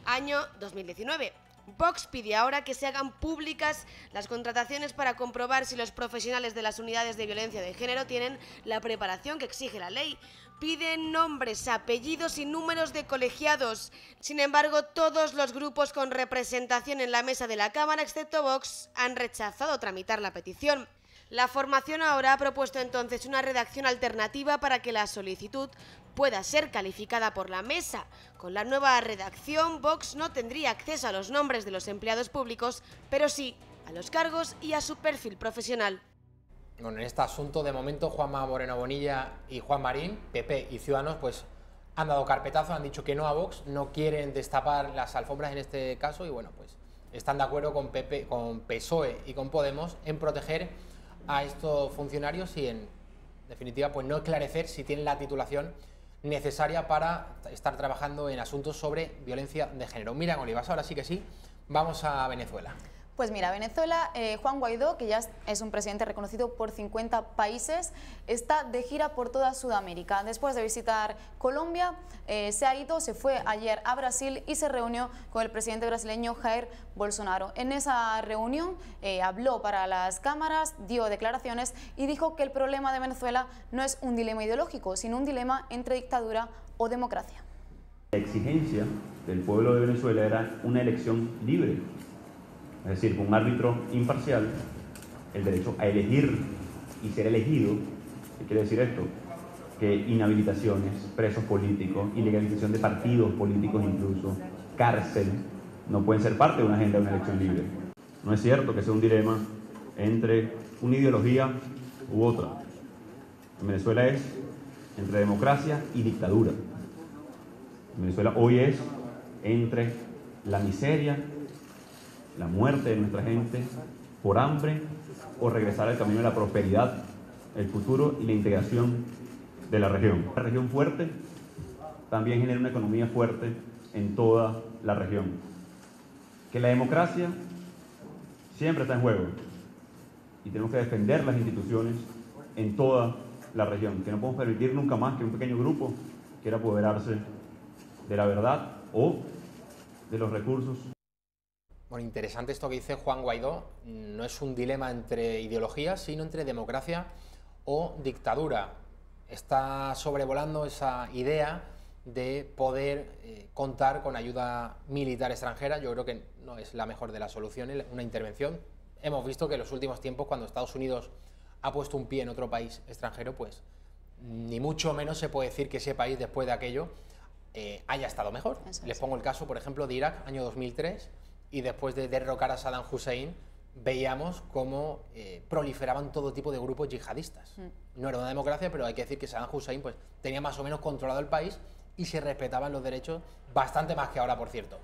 Año 2019. Vox pide ahora que se hagan públicas las contrataciones para comprobar si los profesionales de las unidades de violencia de género tienen la preparación que exige la ley. Piden nombres, apellidos y números de colegiados. Sin embargo, todos los grupos con representación en la mesa de la Cámara, excepto Vox, han rechazado tramitar la petición. La formación ahora ha propuesto entonces una redacción alternativa para que la solicitud pueda ser calificada por la mesa. Con la nueva redacción, Vox no tendría acceso a los nombres de los empleados públicos, pero sí a los cargos y a su perfil profesional. Bueno, en este asunto, de momento, Juanma Moreno Bonilla y Juan Marín, PP y Ciudadanos, pues han dado carpetazo, han dicho que no a Vox, no quieren destapar las alfombras en este caso y bueno, pues están de acuerdo con PP, con PSOE y con Podemos en proteger a estos funcionarios y en definitiva pues no esclarecer si tienen la titulación necesaria para estar trabajando en asuntos sobre violencia de género. Miriam Olivas, ahora sí que sí, vamos a Venezuela. Pues mira, Venezuela, Juan Guaidó, que ya es un presidente reconocido por 50 países, está de gira por toda Sudamérica. Después de visitar Colombia, se fue ayer a Brasil y se reunió con el presidente brasileño Jair Bolsonaro. En esa reunión habló para las cámaras, dio declaraciones y dijo que el problema de Venezuela no es un dilema ideológico, sino un dilema entre dictadura o democracia. La exigencia del pueblo de Venezuela era una elección libre, es decir, con un árbitro imparcial, el derecho a elegir y ser elegido. ¿Qué quiere decir esto? Que inhabilitaciones, presos políticos, ilegalización de partidos políticos incluso, cárcel, no pueden ser parte de una agenda de una elección libre. No es cierto que sea un dilema entre una ideología u otra. En Venezuela es entre democracia y dictadura. En Venezuela hoy es entre la miseria, la muerte de nuestra gente por hambre o regresar al camino de la prosperidad, el futuro y la integración de la región. La región fuerte también genera una economía fuerte en toda la región. Que la democracia siempre está en juego y tenemos que defender las instituciones en toda la región, que no podemos permitir nunca más que un pequeño grupo quiera apoderarse de la verdad o de los recursos. Bueno, interesante esto que dice Juan Guaidó. No es un dilema entre ideologías, sino entre democracia o dictadura. Está sobrevolando esa idea de poder contar con ayuda militar extranjera. Yo creo que no es la mejor de las soluciones, una intervención. Hemos visto que en los últimos tiempos, cuando Estados Unidos ha puesto un pie en otro país extranjero, pues ni mucho menos se puede decir que ese país después de aquello haya estado mejor. Les pongo el caso, por ejemplo, de Irak, año 2003, y después de derrocar a Saddam Hussein, veíamos cómo proliferaban todo tipo de grupos yihadistas. No era una democracia, pero hay que decir que Saddam Hussein pues, tenía más o menos controlado el país y se respetaban los derechos bastante más que ahora, por cierto.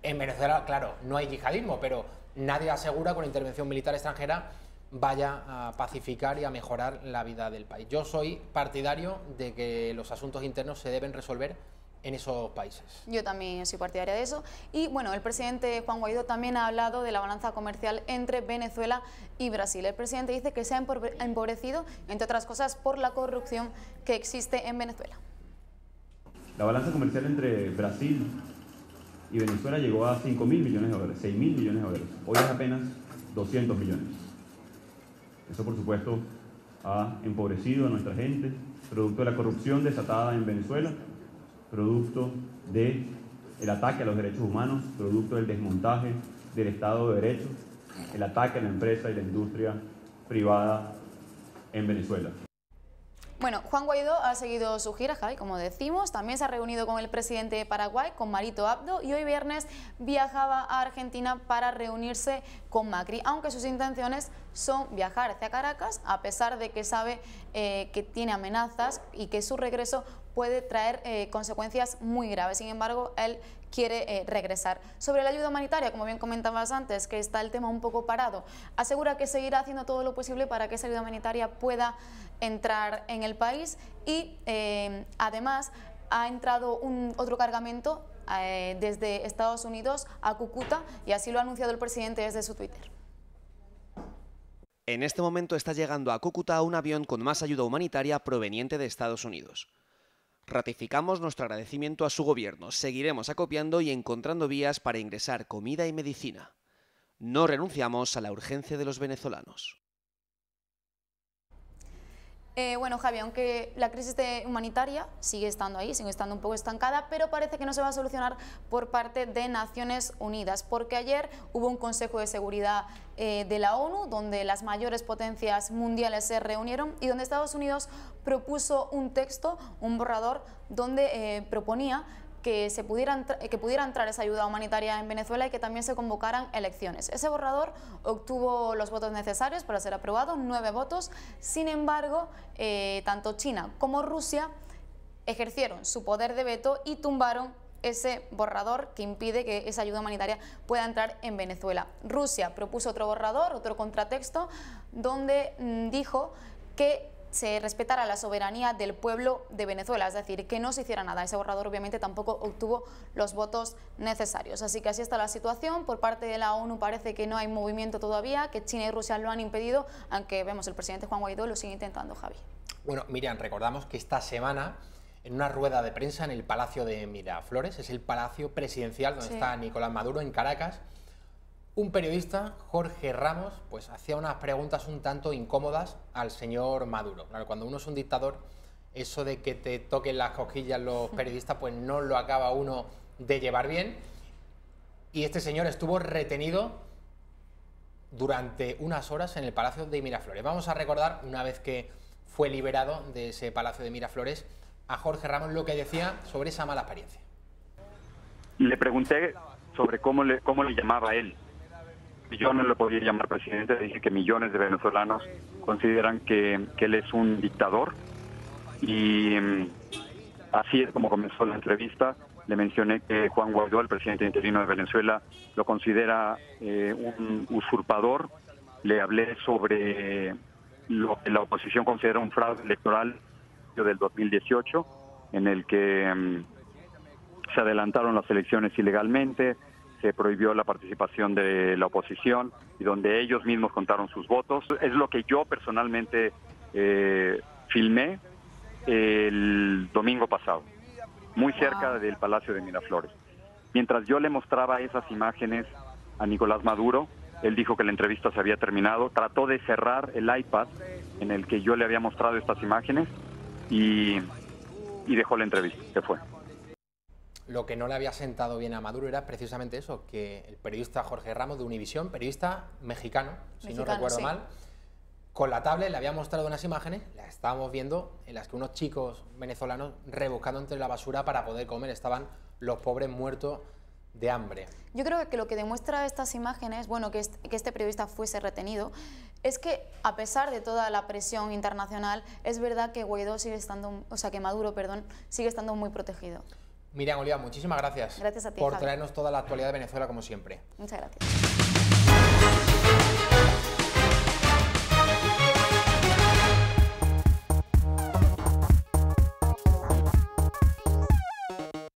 En Venezuela, claro, no hay yihadismo, pero nadie asegura que una intervención militar extranjera vaya a pacificar y a mejorar la vida del país. Yo soy partidario de que los asuntos internos se deben resolver en esos países. Yo también soy partidaria de eso. Y bueno, el presidente Juan Guaidó también ha hablado de la balanza comercial entre Venezuela y Brasil. El presidente dice que se ha empobrecido, entre otras cosas, por la corrupción que existe en Venezuela. La balanza comercial entre Brasil y Venezuela llegó a 5.000 millones de dólares, 6.000 millones de dólares. Hoy es apenas 200 millones. Eso, por supuesto, ha empobrecido a nuestra gente, producto de la corrupción desatada en Venezuela, producto del ataque a los derechos humanos, producto del desmontaje del Estado de Derecho, el ataque a la empresa y la industria privada en Venezuela. Bueno, Juan Guaidó ha seguido su gira, Javi, como decimos. También se ha reunido con el presidente de Paraguay, con Marito Abdo, y hoy viernes viajaba a Argentina para reunirse con Macri, aunque sus intenciones son viajar hacia Caracas, a pesar de que sabe que tiene amenazas y que su regreso puede traer consecuencias muy graves. Sin embargo, él quiere regresar. Sobre la ayuda humanitaria, como bien comentabas antes, que está el tema un poco parado, asegura que seguirá haciendo todo lo posible para que esa ayuda humanitaria pueda entrar en el país y además ha entrado otro cargamento desde Estados Unidos a Cúcuta, y así lo ha anunciado el presidente desde su Twitter. En este momento está llegando a Cúcuta un avión con más ayuda humanitaria proveniente de Estados Unidos. Ratificamos nuestro agradecimiento a su gobierno. Seguiremos acopiando y encontrando vías para ingresar comida y medicina. No renunciamos a la urgencia de los venezolanos. Bueno, Javi, aunque la crisis humanitaria sigue estando ahí, sigue estando un poco estancada, pero parece que no se va a solucionar por parte de Naciones Unidas, porque ayer hubo un Consejo de Seguridad de la ONU, donde las mayores potencias mundiales se reunieron y donde Estados Unidos propuso un texto, un borrador, donde proponía que pudiera entrar esa ayuda humanitaria en Venezuela y que también se convocaran elecciones. Ese borrador obtuvo los votos necesarios para ser aprobado, 9 votos. Sin embargo, tanto China como Rusia ejercieron su poder de veto y tumbaron ese borrador que impide que esa ayuda humanitaria pueda entrar en Venezuela. Rusia propuso otro borrador, otro contratexto, donde dijo que se respetara la soberanía del pueblo de Venezuela, es decir, que no se hiciera nada. Ese borrador obviamente tampoco obtuvo los votos necesarios. Así que así está la situación. Por parte de la ONU parece que no hay movimiento todavía, que China y Rusia lo han impedido, aunque vemos el presidente Juan Guaidó lo sigue intentando, Javi. Bueno, Miriam, recordamos que esta semana, en una rueda de prensa en el Palacio de Miraflores, es el Palacio Presidencial donde está Nicolás Maduro, en Caracas, un periodista, Jorge Ramos, pues hacía unas preguntas un tanto incómodas al señor Maduro. Claro, cuando uno es un dictador, eso de que te toquen las cosquillas los periodistas, pues no lo acaba uno de llevar bien. Y este señor estuvo retenido durante unas horas en el Palacio de Miraflores. Vamos a recordar, una vez que fue liberado de ese Palacio de Miraflores, a Jorge Ramos lo que decía sobre esa mala experiencia. Le pregunté sobre cómo le llamaba él. Yo no le podía llamar presidente, le dije que millones de venezolanos consideran que él es un dictador, y así es como comenzó la entrevista. Le mencioné que Juan Guaidó, el presidente interino de Venezuela, lo considera un usurpador. Le hablé sobre lo que la oposición considera un fraude electoral del 2018, en el que se adelantaron las elecciones ilegalmente, se prohibió la participación de la oposición y donde ellos mismos contaron sus votos. Es lo que yo personalmente filmé el domingo pasado, muy cerca del Palacio de Miraflores. Mientras yo le mostraba esas imágenes a Nicolás Maduro, él dijo que la entrevista se había terminado, trató de cerrar el iPad en el que yo le había mostrado estas imágenes y dejó la entrevista, se fue. Lo que no le había sentado bien a Maduro era precisamente eso, que el periodista Jorge Ramos de Univisión, periodista mexicano, si no recuerdo mal, con la tablet le había mostrado unas imágenes, las estábamos viendo, en las que unos chicos venezolanos rebuscando entre la basura para poder comer, estaban los pobres muertos de hambre. Yo creo que lo que demuestra estas imágenes, bueno, que este periodista fuese retenido, es que a pesar de toda la presión internacional, es verdad que Guaidó sigue estando, o sea, que Maduro, perdón, sigue estando muy protegido. Miriam Oliva, muchísimas gracias, gracias a ti, por Javi, traernos toda la actualidad de Venezuela como siempre. Muchas gracias.